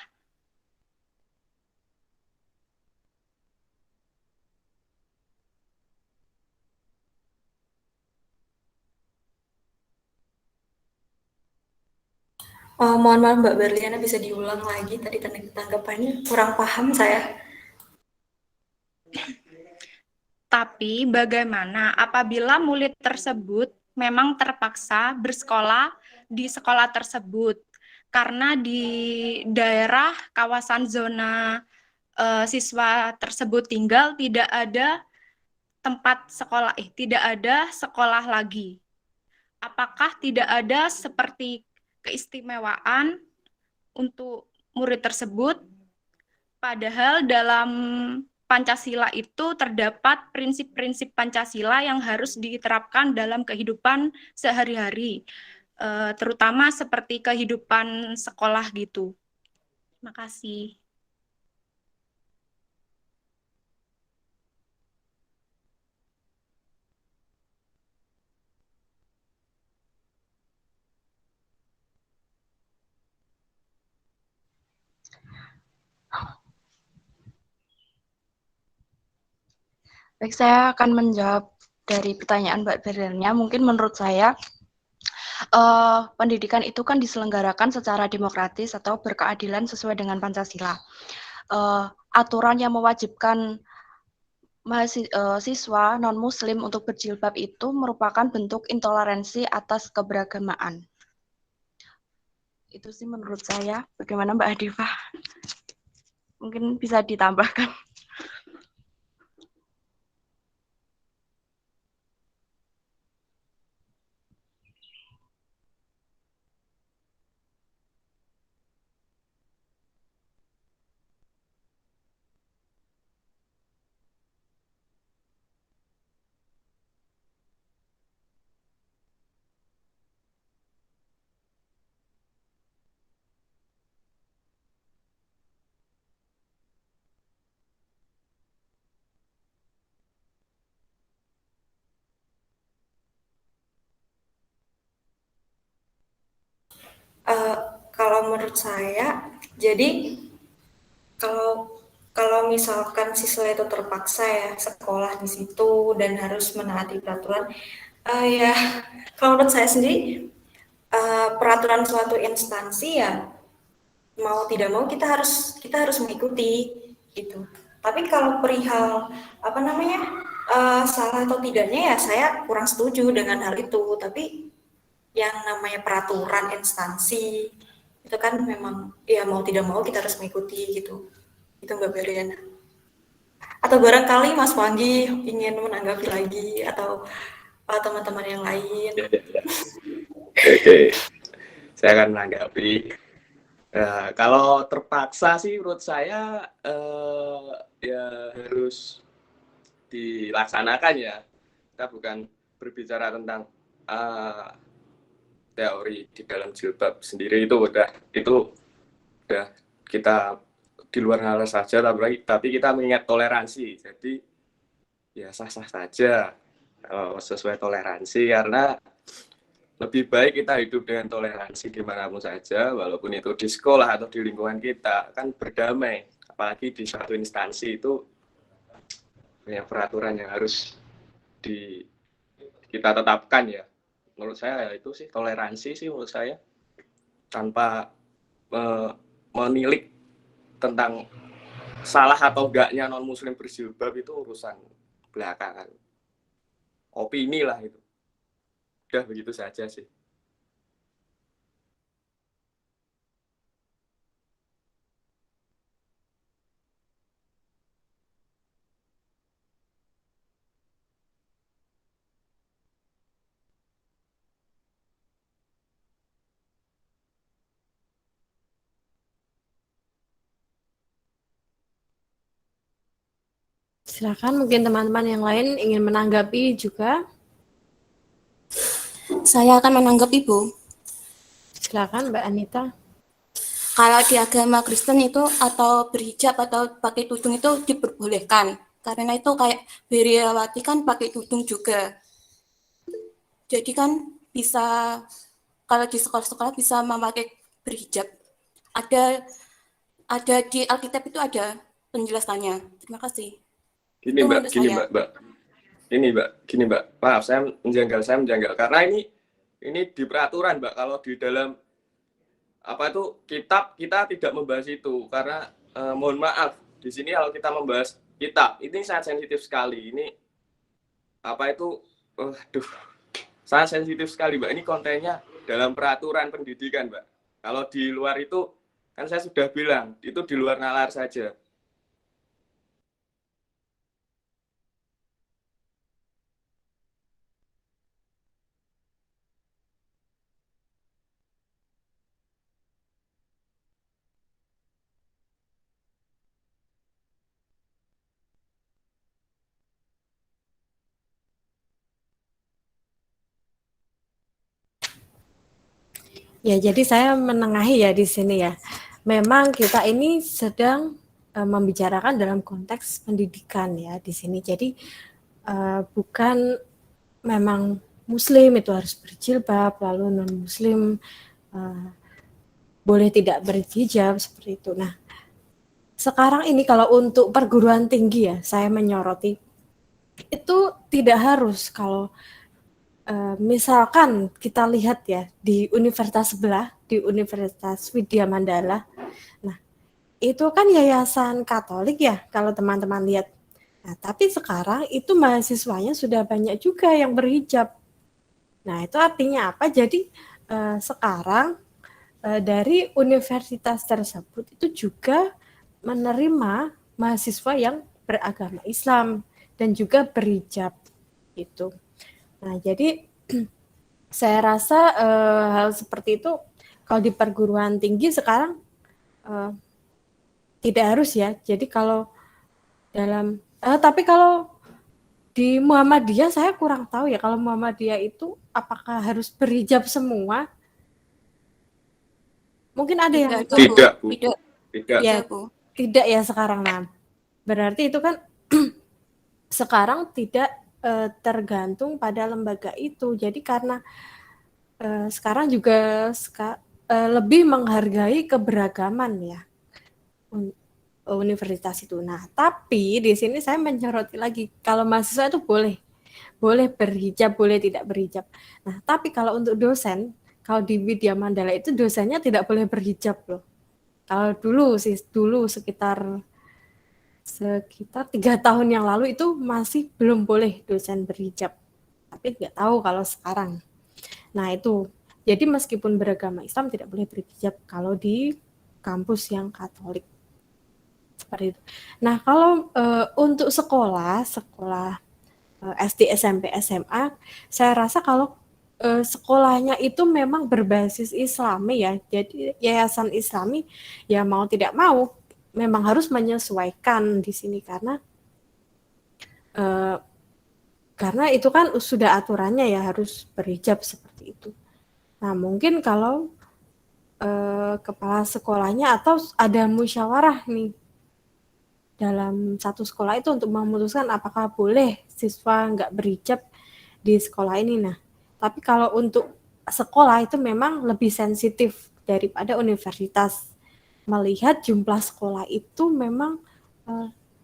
Mohon maaf Mbak Berliana, bisa diulang lagi tadi tanggapannya, kurang paham saya. Tapi bagaimana apabila murid tersebut memang terpaksa bersekolah di sekolah tersebut karena di daerah kawasan zona siswa tersebut tinggal tidak ada tempat sekolah, tidak ada sekolah lagi. Apakah tidak ada seperti keistimewaan untuk murid tersebut? Padahal dalam Pancasila itu terdapat prinsip-prinsip Pancasila yang harus diterapkan dalam kehidupan sehari-hari, terutama seperti kehidupan sekolah gitu. Terima kasih. Baik, saya akan menjawab dari pertanyaan Mbak Berliana. Mungkin menurut saya, pendidikan itu kan diselenggarakan secara demokratis atau berkeadilan sesuai dengan Pancasila. Aturan yang mewajibkan siswa non-muslim untuk berjilbab itu merupakan bentuk intoleransi atas keberagamaan. Itu sih menurut saya. Bagaimana Mbak Adifa? Mungkin bisa ditambahkan. Kalau menurut saya, jadi kalau misalkan siswa itu terpaksa ya sekolah di situ dan harus menaati peraturan, ya kalau menurut saya sendiri peraturan suatu instansi ya mau tidak mau kita harus mengikuti gitu. Tapi kalau perihal apa namanya salah atau tidaknya ya saya kurang setuju dengan hal itu. Tapi yang namanya peraturan instansi itu kan memang ya mau tidak mau kita harus mengikuti gitu. Itu Mbak Beriana. Atau barangkali Mas Panggi ingin menanggapi lagi atau teman-teman yang lain. Oke. Saya akan menanggapi. Kalau terpaksa sih menurut saya ya harus dilaksanakan ya. Kita bukan berbicara tentang teori di dalam jilbab sendiri itu udah kita di luar hal saja, tapi kita mengingat toleransi. Jadi ya sah-sah saja sesuai toleransi, karena lebih baik kita hidup dengan toleransi dimanapun saja, walaupun itu di sekolah atau di lingkungan kita, kan berdamai. Apalagi di suatu instansi itu banyak peraturan yang harus kita tetapkan ya. Menurut saya itu sih toleransi sih menurut saya, tanpa menilik tentang salah atau enggaknya non muslim berjilbab itu urusan belakangan, opini lah itu. Udah begitu saja sih. Silakan mungkin teman-teman yang lain ingin menanggapi juga. Saya akan menanggapi, Bu. Silakan Mbak Anita. Kalau di agama Kristen itu atau berhijab atau pakai tudung itu diperbolehkan. Karena itu kayak Beriawati kan pakai tudung juga. Jadi kan bisa, kalau di sekolah-sekolah bisa memakai berhijab. Ada di Alkitab itu ada penjelasannya. Terima kasih. Gini Itu Mbak, menurut gini saya. Mbak. Gini Mbak. Maaf, saya menjanggal karena ini di peraturan Mbak. Kalau di dalam apa itu kitab kita tidak membahas itu karena mohon maaf di sini kalau kita membahas kitab ini sangat sensitif sekali. Ini apa itu sangat sensitif sekali Mbak. Ini kontennya dalam peraturan pendidikan Mbak. Kalau di luar itu kan saya sudah bilang itu di luar nalar saja. Ya, jadi saya menengahi ya di sini ya. Memang kita ini sedang membicarakan dalam konteks pendidikan ya di sini. Jadi bukan memang Muslim itu harus berjilbab, lalu non Muslim boleh tidak berhijab seperti itu. Nah, sekarang ini kalau untuk perguruan tinggi ya, saya menyoroti itu tidak harus kalau misalkan kita lihat ya di universitas sebelah, di Universitas Widya Mandala. Nah, itu kan yayasan Katolik ya kalau teman-teman lihat. Nah, tapi sekarang itu mahasiswanya sudah banyak juga yang berhijab. Nah, itu artinya apa? Jadi sekarang dari universitas tersebut itu juga menerima mahasiswa yang beragama Islam dan juga berhijab gitu. Nah, jadi saya rasa hal seperti itu kalau di perguruan tinggi sekarang tidak harus ya. Jadi kalau dalam tapi kalau di Muhammadiyah saya kurang tahu ya, kalau Muhammadiyah itu apakah harus berhijab semua? Mungkin ada yang Tidak, Bu. Tidak. Ya, tidak ya sekarang. Nah, berarti itu kan sekarang tidak tergantung pada lembaga itu. Jadi karena sekarang juga lebih menghargai keberagaman ya universitas itu. Nah, tapi di sini saya menyoroti lagi kalau mahasiswa itu boleh berhijab, boleh tidak berhijab. Nah, tapi kalau untuk dosen, kalau di Widya Mandala itu dosennya tidak boleh berhijab loh. Kalau dulu sekitar 3 tahun yang lalu itu masih belum boleh dosen berhijab. Tapi nggak tahu kalau sekarang. Nah, itu. Jadi meskipun beragama Islam tidak boleh berhijab kalau di kampus yang Katolik. Seperti itu. Nah, kalau untuk sekolah SD, SMP, SMA, saya rasa kalau sekolahnya itu memang berbasis Islami ya. Jadi yayasan Islami ya mau tidak mau memang harus menyesuaikan di sini karena itu kan sudah aturannya ya harus berhijab seperti itu. Nah, mungkin kalau kepala sekolahnya atau ada musyawarah nih dalam satu sekolah itu untuk memutuskan apakah boleh siswa nggak berhijab di sekolah ini. Nah, tapi kalau untuk sekolah itu memang lebih sensitif daripada universitas. Melihat jumlah sekolah itu memang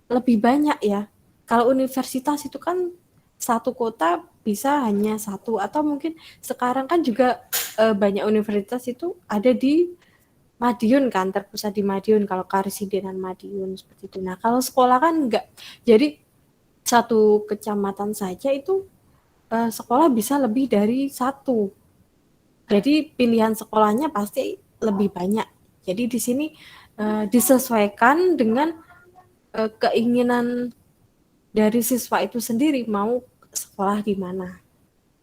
lebih banyak ya. Kalau universitas itu kan satu kota bisa hanya satu, atau mungkin sekarang kan juga banyak universitas itu ada di Madiun kan, terpusat di Madiun, kalau Karesidenan Madiun seperti itu. Nah, kalau sekolah kan enggak. Jadi satu kecamatan saja itu sekolah bisa lebih dari satu. Jadi pilihan sekolahnya pasti lebih banyak. Jadi di sini disesuaikan dengan keinginan dari siswa itu sendiri mau sekolah di mana.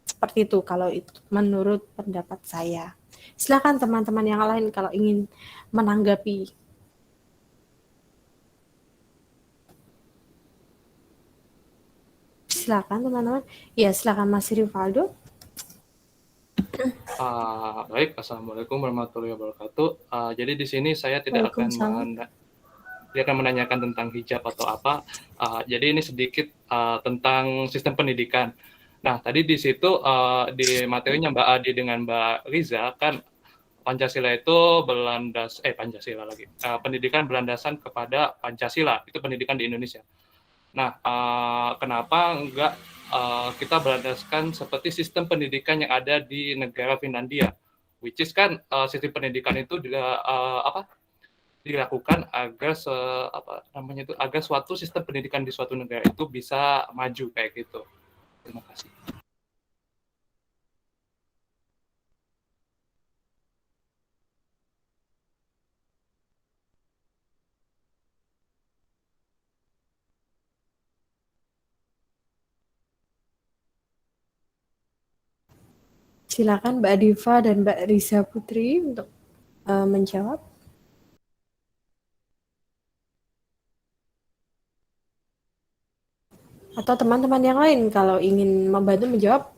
Seperti itu kalau itu menurut pendapat saya. Silakan teman-teman yang lain kalau ingin menanggapi. Silakan teman-teman. Ya, silakan Mas Rivaldo. Baik, Assalamualaikum warahmatullahi wabarakatuh. Jadi di sini saya tidak akan menanyakan tentang hijab atau apa. Jadi ini sedikit tentang sistem pendidikan. Nah, tadi di situ di materinya Mbak Adi dengan Mbak Riza kan Pancasila itu pendidikan berlandasan kepada Pancasila, itu pendidikan di Indonesia. Nah, kenapa enggak kita berlandaskan seperti sistem pendidikan yang ada di negara Finlandia, which is kan sistem pendidikan itu dilakukan agar agar suatu sistem pendidikan di suatu negara itu bisa maju kayak gitu. Terima kasih. Silakan Mbak Diva dan Mbak Riza Putri untuk menjawab. Atau teman-teman yang lain kalau ingin membantu menjawab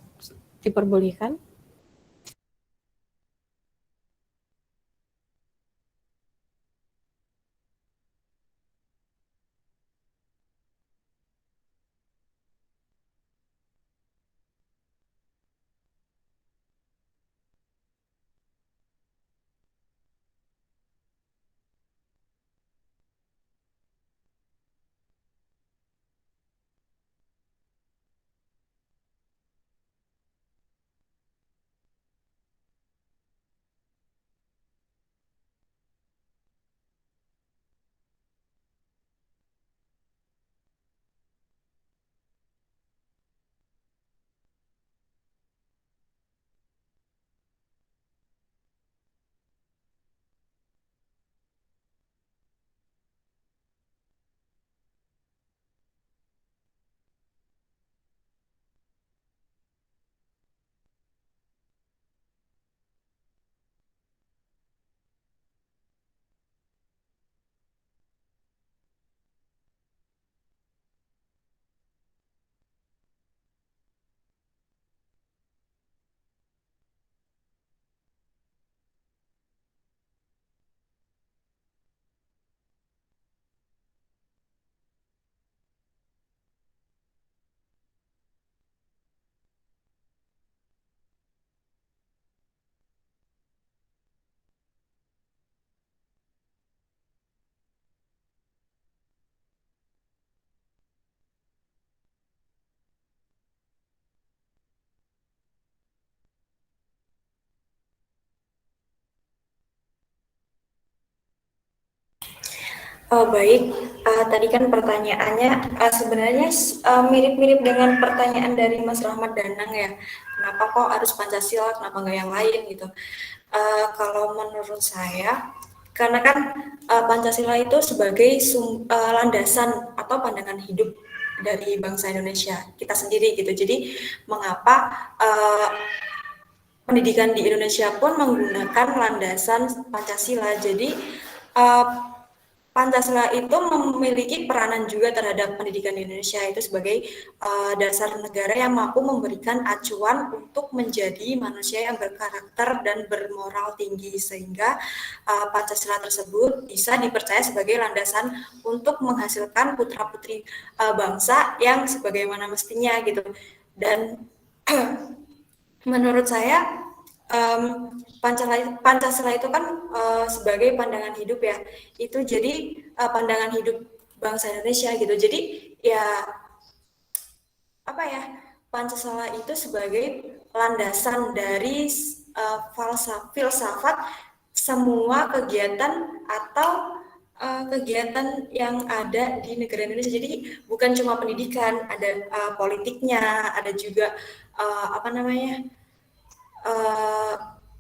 diperbolehkan. Baik, tadi kan pertanyaannya sebenarnya mirip-mirip dengan pertanyaan dari Mas Rahmat Danang ya. Kenapa kok harus Pancasila, kenapa nggak yang lain gitu. Kalau menurut saya, karena kan Pancasila itu sebagai landasan atau pandangan hidup dari bangsa Indonesia kita sendiri gitu. Jadi mengapa pendidikan di Indonesia pun menggunakan landasan Pancasila. Jadi Pancasila itu memiliki peranan juga terhadap pendidikan di Indonesia itu sebagai dasar negara yang mampu memberikan acuan untuk menjadi manusia yang berkarakter dan bermoral tinggi, sehingga Pancasila tersebut bisa dipercaya sebagai landasan untuk menghasilkan putra-putri bangsa yang sebagaimana mestinya gitu. Dan menurut saya Pancasila itu kan sebagai pandangan hidup ya, itu jadi pandangan hidup bangsa Indonesia gitu. Jadi ya apa ya, Pancasila itu sebagai landasan dari filsafat semua kegiatan atau kegiatan yang ada di negara Indonesia. Jadi bukan cuma pendidikan, ada politiknya, ada juga apa namanya,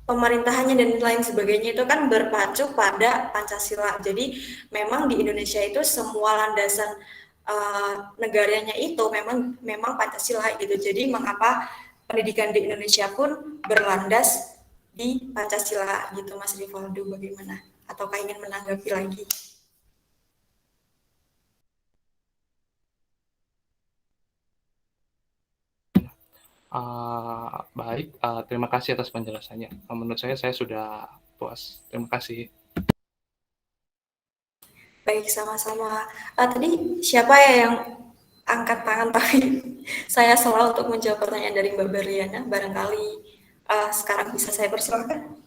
pemerintahannya dan lain sebagainya itu kan berpacu pada Pancasila. Jadi memang di Indonesia itu semua landasan negaranya itu memang Pancasila gitu. Jadi mengapa pendidikan di Indonesia pun berlandas di Pancasila gitu, Mas Rivaldo, bagaimana? Ataukah ingin menanggapi lagi? Baik, terima kasih atas penjelasannya. Menurut saya sudah puas. Terima kasih. Baik, sama-sama. Tadi siapa ya yang angkat tangan, tapi saya salah untuk menjawab pertanyaan dari Mbak Berliana. Barangkali sekarang bisa saya persilakan.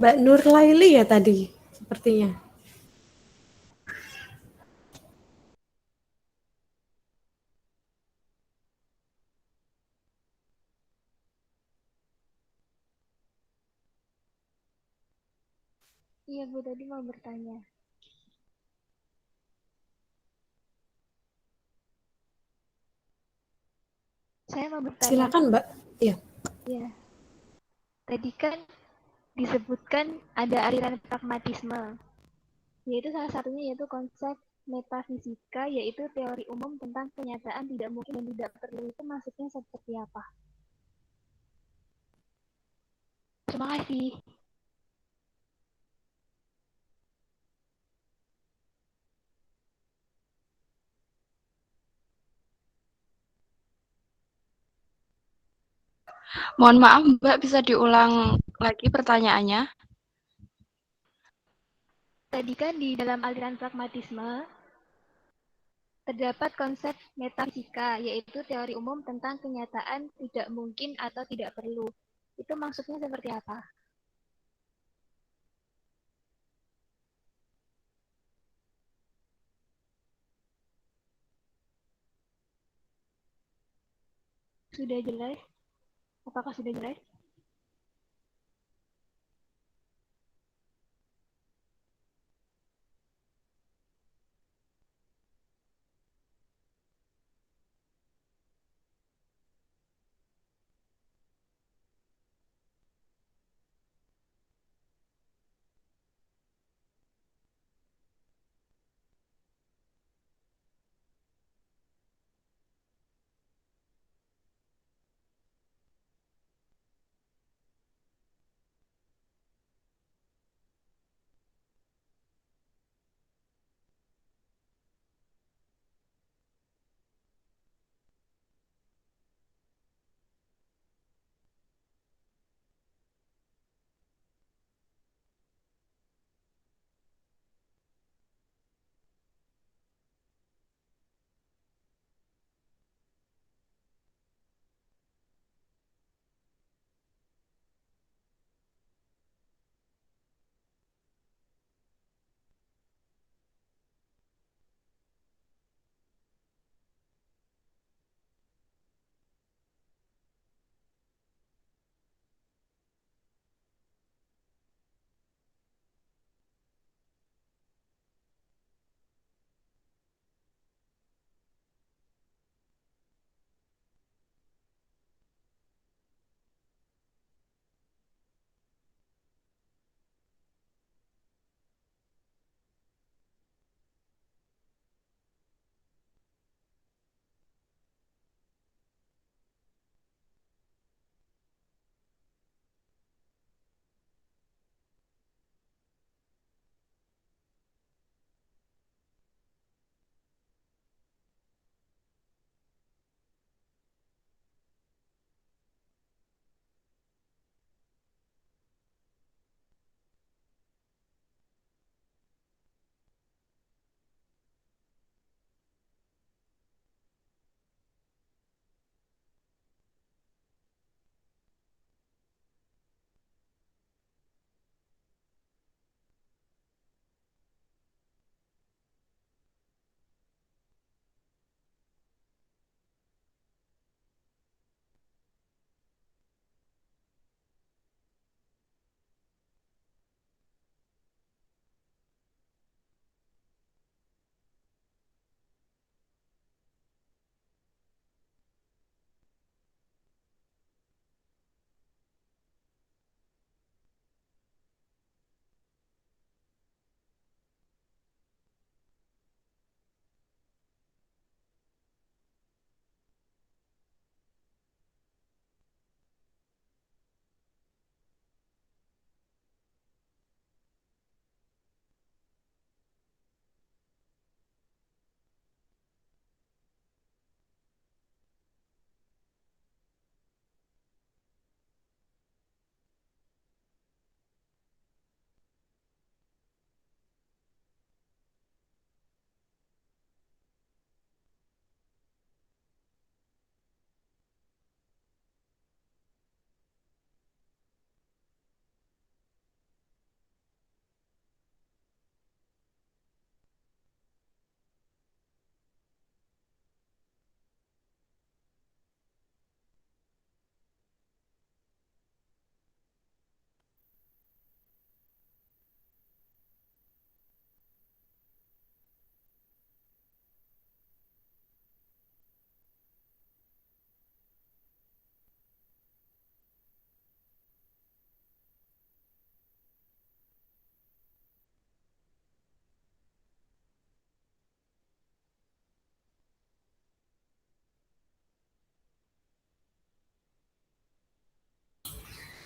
Mbak Nur Laili ya tadi, sepertinya. Iya, Bu, tadi mau bertanya. Saya mau bertanya. Silakan, Mbak. Iya. Iya. Tadi kan disebutkan ada aliran pragmatisme, yaitu salah satunya yaitu konsep metafisika, yaitu teori umum tentang kenyataan tidak mungkin dan tidak perlu. Itu maksudnya seperti apa? Terima kasih. Mohon maaf, Mbak, bisa diulang lagi pertanyaannya? Tadi kan di dalam aliran pragmatisme terdapat konsep metafisika, yaitu teori umum tentang kenyataan tidak mungkin atau tidak perlu. Itu maksudnya seperti apa? Sudah jelas? Apakah sudah jelas?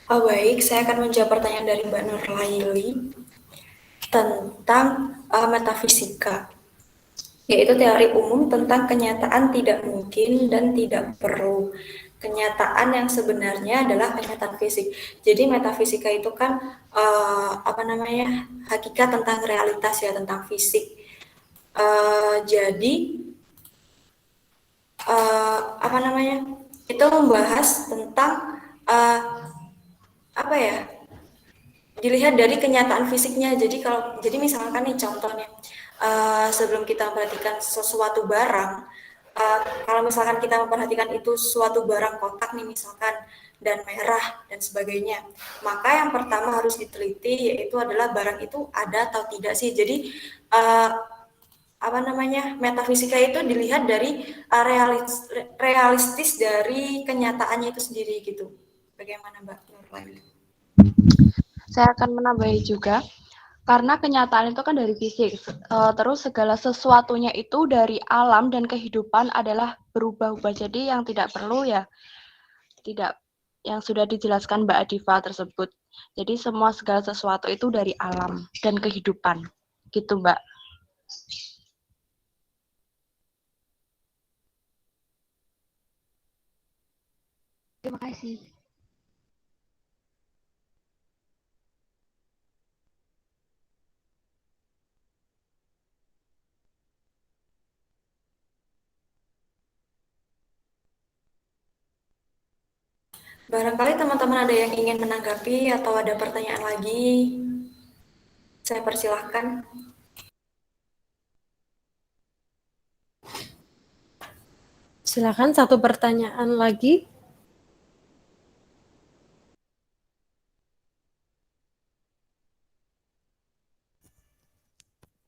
Baik, saya akan menjawab pertanyaan dari Mbak Nurlaili tentang metafisika, yaitu teori umum tentang kenyataan tidak mungkin dan tidak perlu. Kenyataan yang sebenarnya adalah kenyataan fisik. Jadi metafisika itu kan hakikat tentang realitas ya, tentang fisik. Jadi itu membahas tentang uh, apa ya? Dilihat dari kenyataan fisiknya. Jadi misalkan nih contohnya, sebelum kita memperhatikan sesuatu barang, kalau misalkan kita memperhatikan itu suatu barang kotak nih misalkan dan merah dan sebagainya, maka yang pertama harus diteliti yaitu adalah barang itu ada atau tidak sih. Jadi metafisika itu dilihat dari realistis dari kenyataannya itu sendiri gitu. Bagaimana Mbak Nurlaili? Saya akan menambahi juga, karena kenyataan itu kan dari fisik, terus segala sesuatunya itu dari alam dan kehidupan adalah berubah-ubah. Jadi yang tidak perlu ya tidak, yang sudah dijelaskan Mbak Adifa tersebut. Jadi segala sesuatu itu dari alam dan kehidupan. Gitu Mbak. Terima kasih. Barangkali teman-teman ada yang ingin menanggapi atau ada pertanyaan lagi, saya persilahkan. Silakan satu pertanyaan lagi.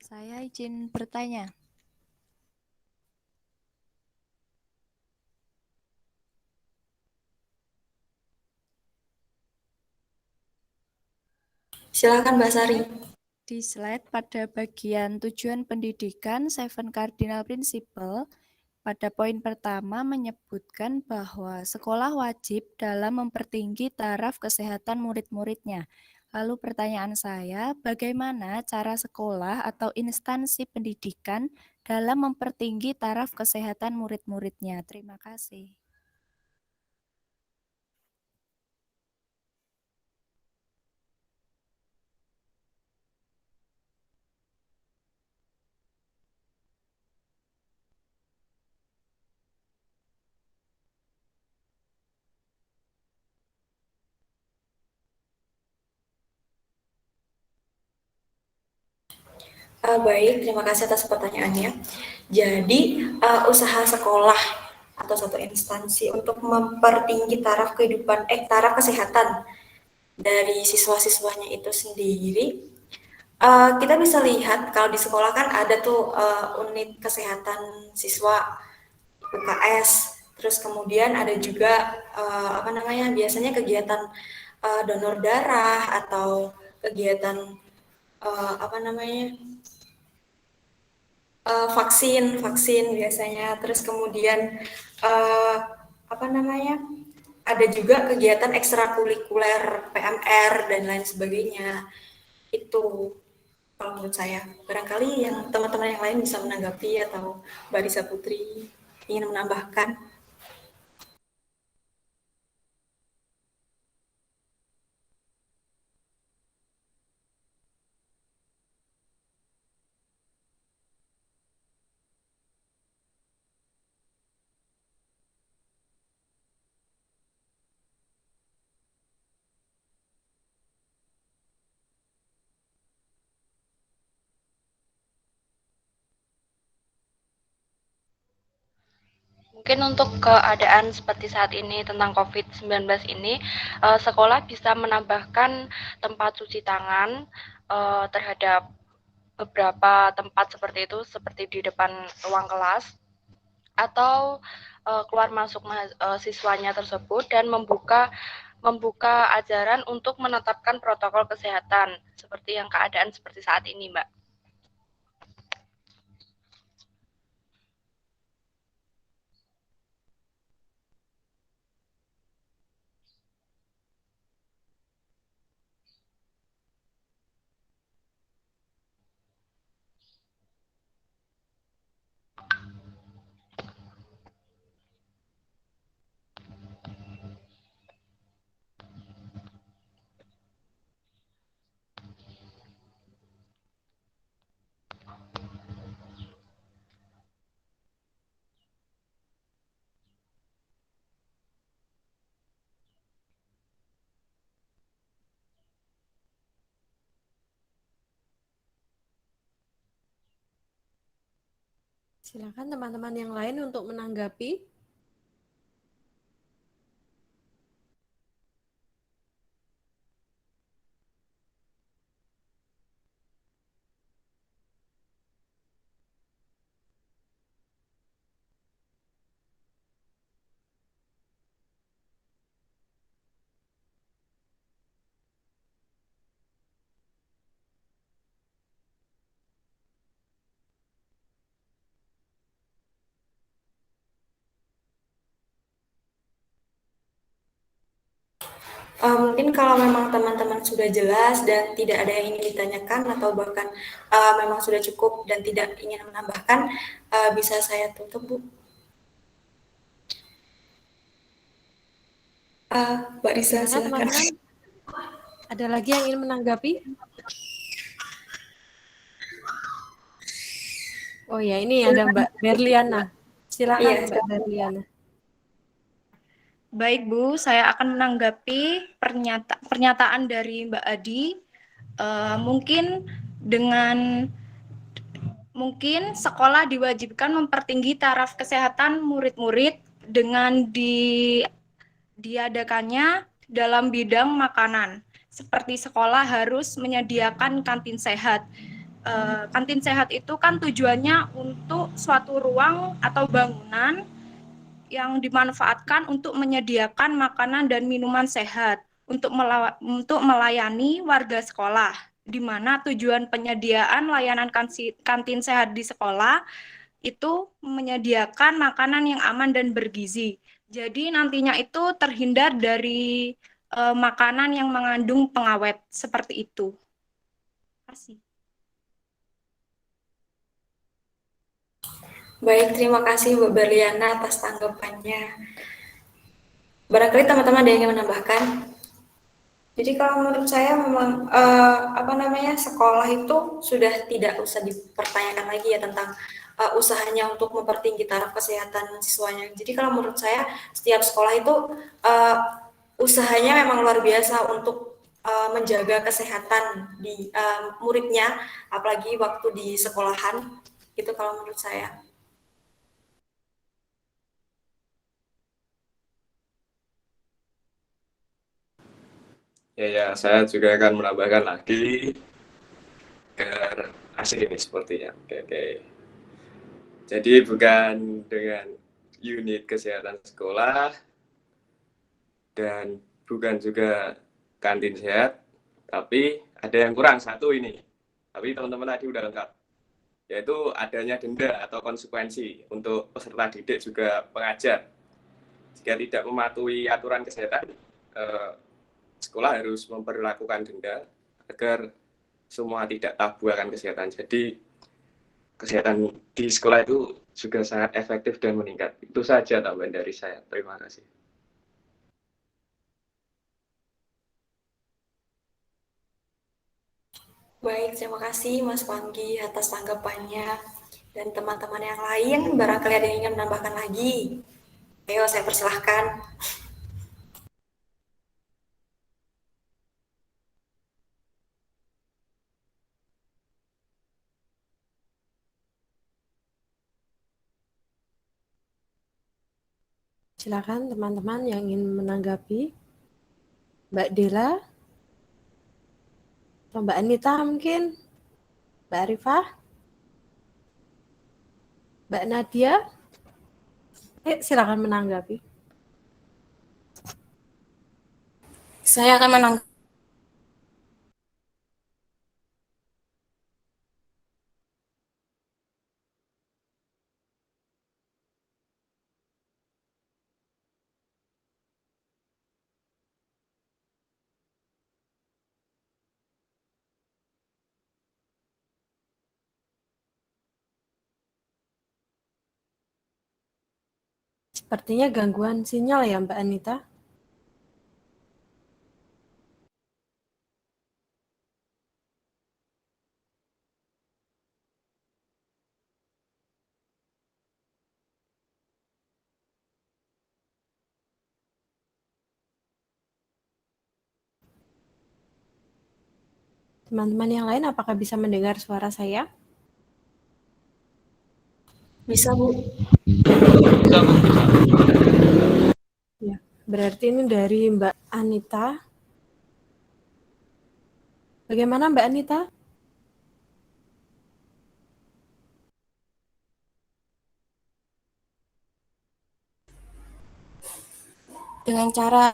Saya izin bertanya. Silakan Mbak Sari. Di slide pada bagian tujuan pendidikan, 7 Cardinal Principle, pada poin pertama menyebutkan bahwa sekolah wajib dalam mempertinggi taraf kesehatan murid-muridnya. Lalu pertanyaan saya, bagaimana cara sekolah atau instansi pendidikan dalam mempertinggi taraf kesehatan murid-muridnya? Terima kasih. Baik, terima kasih atas pertanyaannya. Jadi, usaha sekolah atau satu instansi untuk mempertinggi taraf kesehatan dari siswa-siswanya itu sendiri, kita bisa lihat kalau di sekolah kan ada tuh unit kesehatan siswa UKS, terus kemudian ada juga biasanya kegiatan donor darah atau kegiatan vaksin biasanya, terus kemudian ada juga kegiatan ekstrakurikuler PMR dan lain sebagainya. Itu kalau menurut saya. Barangkali yang teman-teman yang lain bisa menanggapi atau Mbak Risa Putri ingin menambahkan. Mungkin untuk keadaan seperti saat ini tentang COVID-19 ini, sekolah bisa menambahkan tempat cuci tangan terhadap beberapa tempat seperti itu, seperti di depan ruang kelas, atau keluar masuk siswanya tersebut dan membuka ajaran untuk menetapkan protokol kesehatan seperti yang keadaan seperti saat ini, Mbak. Silakan teman-teman yang lain untuk menanggapi. Mungkin kalau memang teman-teman sudah jelas dan tidak ada yang ingin ditanyakan atau bahkan memang sudah cukup dan tidak ingin menambahkan, bisa saya tutup, Bu. Mbak Risa, Silakan silakan. teman-teman. Ada lagi yang ingin menanggapi? Oh ya, ini ada Mbak Berliana. Silakan Iya, Mbak Berliana. Baik Bu, saya akan menanggapi pernyataan dari Mbak Adi. Mungkin sekolah diwajibkan mempertinggi taraf kesehatan murid-murid dengan diadakannya dalam bidang makanan. Seperti sekolah harus menyediakan kantin sehat. Kantin sehat itu kan tujuannya untuk suatu ruang atau bangunan yang dimanfaatkan untuk menyediakan makanan dan minuman sehat untuk melayani warga sekolah, di mana tujuan penyediaan layanan kantin sehat di sekolah itu menyediakan makanan yang aman dan bergizi. Jadi nantinya itu terhindar dari makanan yang mengandung pengawet seperti itu. Terima kasih. Baik, terima kasih Mbak Berliana atas tanggapannya. Barangkali teman-teman ada yang ingin menambahkan? Jadi kalau menurut saya memang sekolah itu sudah tidak usah dipertanyakan lagi ya tentang usahanya untuk mempertinggi taraf kesehatan siswanya. Jadi kalau menurut saya setiap sekolah itu usahanya memang luar biasa untuk menjaga kesehatan di muridnya, apalagi waktu di sekolahan. Itu kalau menurut saya. Ya, saya juga akan menambahkan lagi agar asik ini sepertinya. Oke. Jadi bukan dengan unit kesehatan sekolah dan bukan juga kantin sehat, tapi ada yang kurang satu ini. Tapi teman-teman tadi udah lengkap, yaitu adanya denda atau konsekuensi untuk peserta didik juga pengajar. Jika tidak mematuhi aturan kesehatan, sekolah harus memperlakukan denda agar semua tidak tabu akan kesehatan. Jadi kesehatan di sekolah itu juga sangat efektif dan meningkat. Itu saja tambahan dari saya. Terima kasih. Baik, terima kasih Mas Panggi atas tanggapannya. Dan teman-teman yang lain, barangkali ada yang ingin menambahkan lagi. Ayo, saya persilahkan. Silakan teman-teman yang ingin menanggapi. Mbak Dela, atau Mbak Anita mungkin, Mbak Arifah, Mbak Nadia, silakan menanggapi. Saya akan menanggapi. Sepertinya gangguan sinyal ya Mbak Anita. Teman-teman yang lain apakah bisa mendengar suara saya? Bisa, Bu. Bisa, Bu, bisa. Ya, berarti ini dari Mbak Anita. Bagaimana Mbak Anita? Dengan cara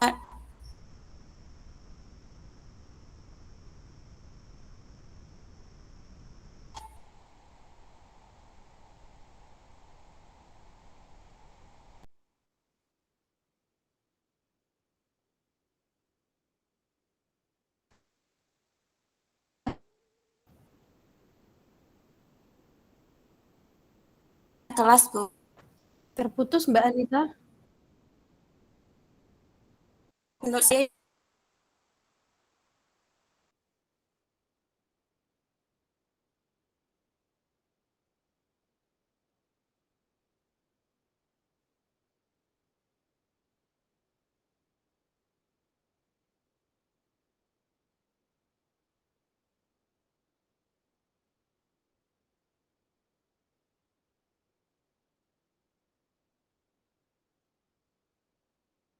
kelas, Bu. Terputus Mbak Anita? Menurut saya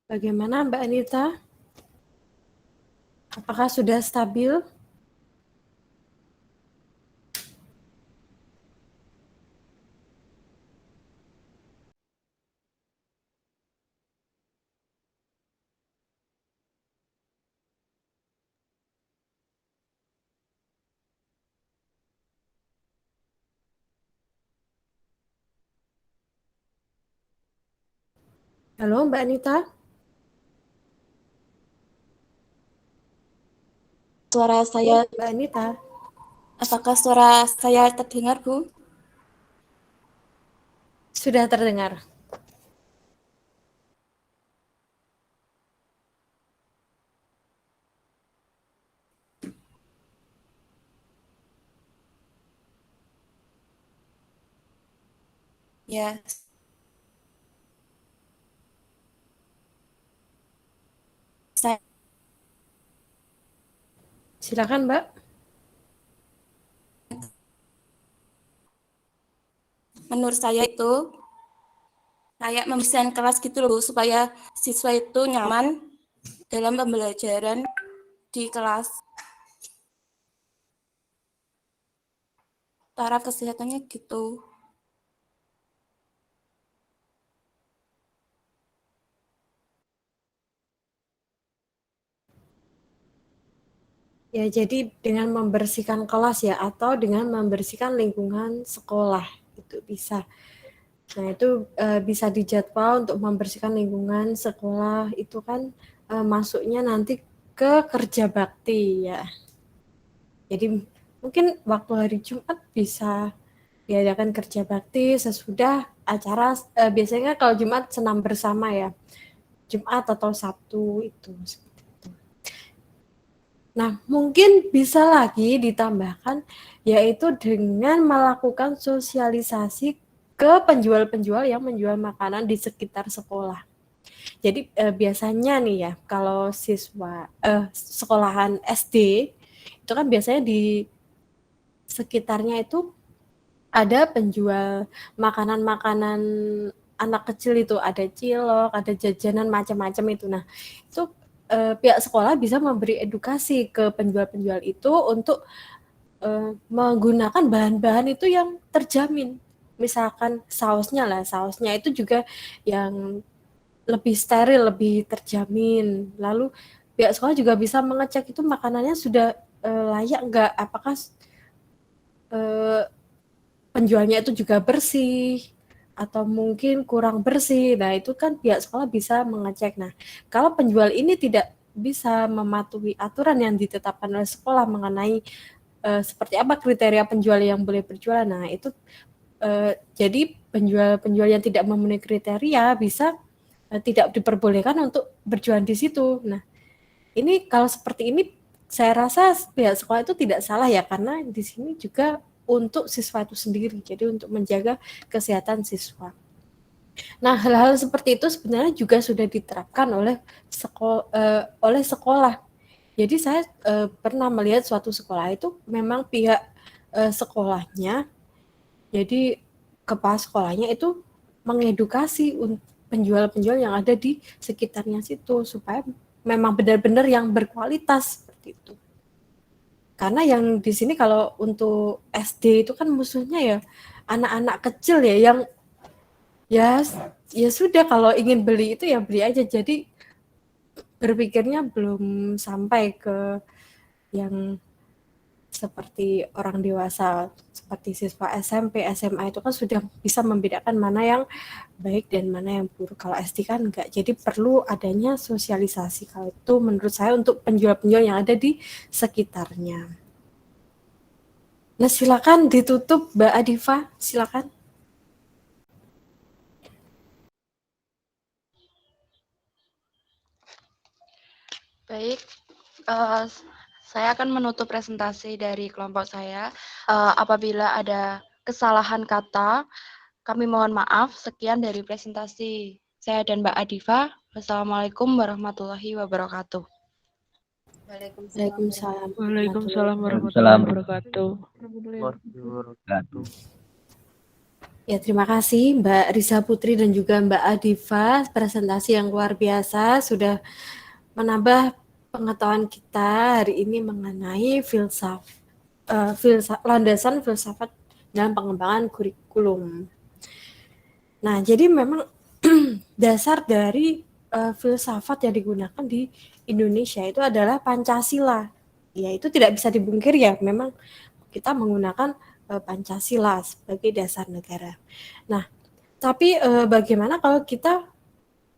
Bagaimana Mbak Anita? Apakah sudah stabil? Halo Mbak Anita? suara saya, Mbak Anita? apakah suara saya terdengar, Bu? Sudah terdengar. Ya. Saya, Silakan Mbak. menurut saya itu kayak mendesain kelas gitu loh, Bu, supaya siswa itu nyaman dalam pembelajaran di kelas. Cara kesehatannya gitu. Ya, jadi dengan membersihkan kelas ya, atau dengan membersihkan lingkungan sekolah, itu bisa. Nah, itu bisa dijadwal untuk membersihkan lingkungan sekolah, itu kan masuknya nanti ke kerja bakti ya. Jadi mungkin waktu hari Jumat bisa diadakan kerja bakti sesudah acara, biasanya kalau Jumat senam bersama ya, Jumat atau Sabtu itu. Nah, mungkin bisa lagi ditambahkan, yaitu dengan melakukan sosialisasi ke penjual-penjual yang menjual makanan di sekitar sekolah. Jadi biasanya nih ya, kalau siswa sekolahan SD itu kan biasanya di sekitarnya itu ada penjual makanan-makanan anak kecil itu, ada cilok, ada jajanan macam-macam itu. Nah, itu pihak sekolah bisa memberi edukasi ke penjual-penjual itu untuk menggunakan bahan-bahan itu yang terjamin. Misalkan sausnya itu juga yang lebih steril, lebih terjamin. Lalu pihak sekolah juga bisa mengecek itu makanannya sudah layak enggak, apakah penjualnya itu juga bersih atau mungkin kurang bersih. Nah, itu kan pihak sekolah bisa mengecek. Nah, kalau penjual ini tidak bisa mematuhi aturan yang ditetapkan oleh sekolah mengenai seperti apa kriteria penjual yang boleh berjualan. Nah, itu jadi penjual-penjual yang tidak memenuhi kriteria bisa tidak diperbolehkan untuk berjualan di situ. Nah, ini kalau seperti ini saya rasa pihak sekolah itu tidak salah ya, karena di sini juga untuk siswa itu sendiri, jadi untuk menjaga kesehatan siswa. Nah, hal-hal seperti itu sebenarnya juga sudah diterapkan oleh sekolah. Jadi saya pernah melihat suatu sekolah itu memang pihak sekolahnya jadi kepala sekolahnya itu mengedukasi penjual-penjual yang ada di sekitarnya situ supaya memang benar-benar yang berkualitas seperti itu. Karena yang di sini kalau untuk SD itu kan musuhnya ya anak-anak kecil ya yang ya sudah kalau ingin beli itu ya beli aja. Jadi berpikirnya belum sampai ke yang seperti orang dewasa, seperti siswa SMP, SMA itu kan sudah bisa membedakan mana yang baik dan mana yang buruk. Kalau SD kan enggak, jadi perlu adanya sosialisasi. Kalau itu menurut saya untuk penjual-penjual yang ada di sekitarnya. Nah, silakan ditutup Mbak Adifa, silakan. Baik, saya akan menutup presentasi dari kelompok saya. Apabila ada kesalahan kata, kami mohon maaf. Sekian dari presentasi saya dan Mbak Adifa. Wassalamualaikum warahmatullahi wabarakatuh. Waalaikumsalam. Waalaikumsalam warahmatullahi wabarakatuh. Ya, terima kasih Mbak Risa Putri dan juga Mbak Adifa, presentasi yang luar biasa sudah menambah pengetahuan kita hari ini mengenai landasan filsafat dalam pengembangan kurikulum. Nah, jadi memang dasar dari filsafat yang digunakan di Indonesia itu adalah Pancasila. Ya, itu tidak bisa dibungkir ya, memang kita menggunakan Pancasila sebagai dasar negara. Nah, tapi bagaimana kalau kita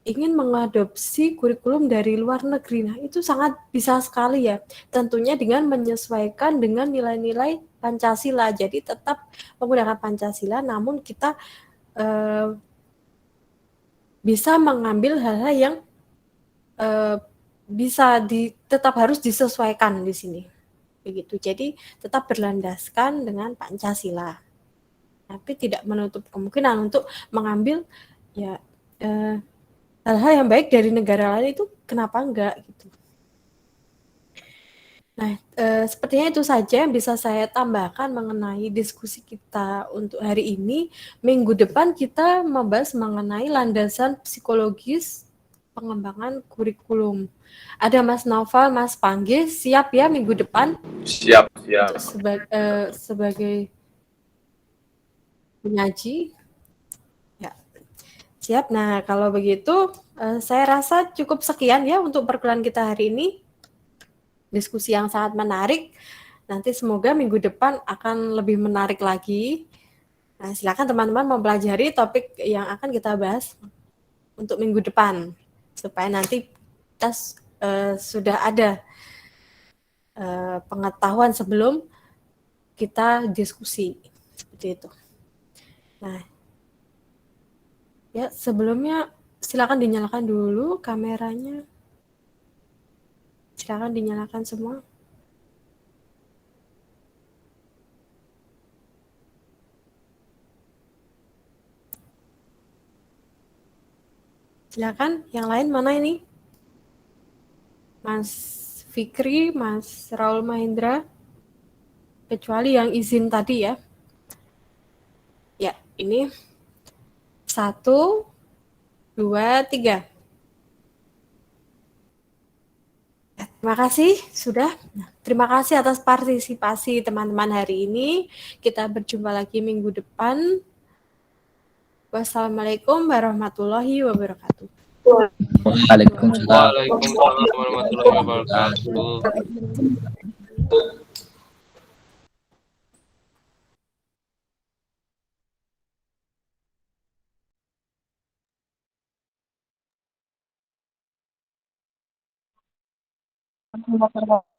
ingin mengadopsi kurikulum dari luar negeri? Nah, itu sangat bisa sekali ya. Tentunya dengan menyesuaikan dengan nilai-nilai Pancasila. Jadi tetap menggunakan Pancasila, namun kita bisa mengambil hal-hal yang tetap harus disesuaikan di sini. Begitu. Jadi tetap berlandaskan dengan Pancasila. Tapi tidak menutup kemungkinan untuk mengambil ya hal-hal yang baik dari negara lain itu kenapa enggak gitu. Nah, sepertinya itu saja yang bisa saya tambahkan mengenai diskusi kita untuk hari ini. Minggu depan kita membahas mengenai landasan psikologis pengembangan kurikulum. Ada Mas Noval, Mas Panggi, siap ya minggu depan? Siap. Untuk sebagai penyaji. Ya, siap. Nah, kalau begitu saya rasa cukup sekian ya untuk perkuliahan kita hari ini. Diskusi yang sangat menarik. Nanti semoga minggu depan akan lebih menarik lagi. Nah, silakan teman-teman mempelajari topik yang akan kita bahas untuk minggu depan supaya nanti kita sudah ada pengetahuan sebelum kita diskusi seperti itu. Nah, ya sebelumnya silakan dinyalakan dulu kameranya. Silakan dinyalakan semua. Silakan, yang lain mana ini? Mas Fikri, Mas Raul Mahendra, kecuali yang izin tadi ya. Ya, ini 1, 2, 3. Ya, terima kasih sudah. Nah, terima kasih atas partisipasi teman-teman hari ini. Kita berjumpa lagi minggu depan. Wassalamualaikum warahmatullahi wabarakatuh. Waalaikumsalam warahmatullahi wabarakatuh. Terima kasih.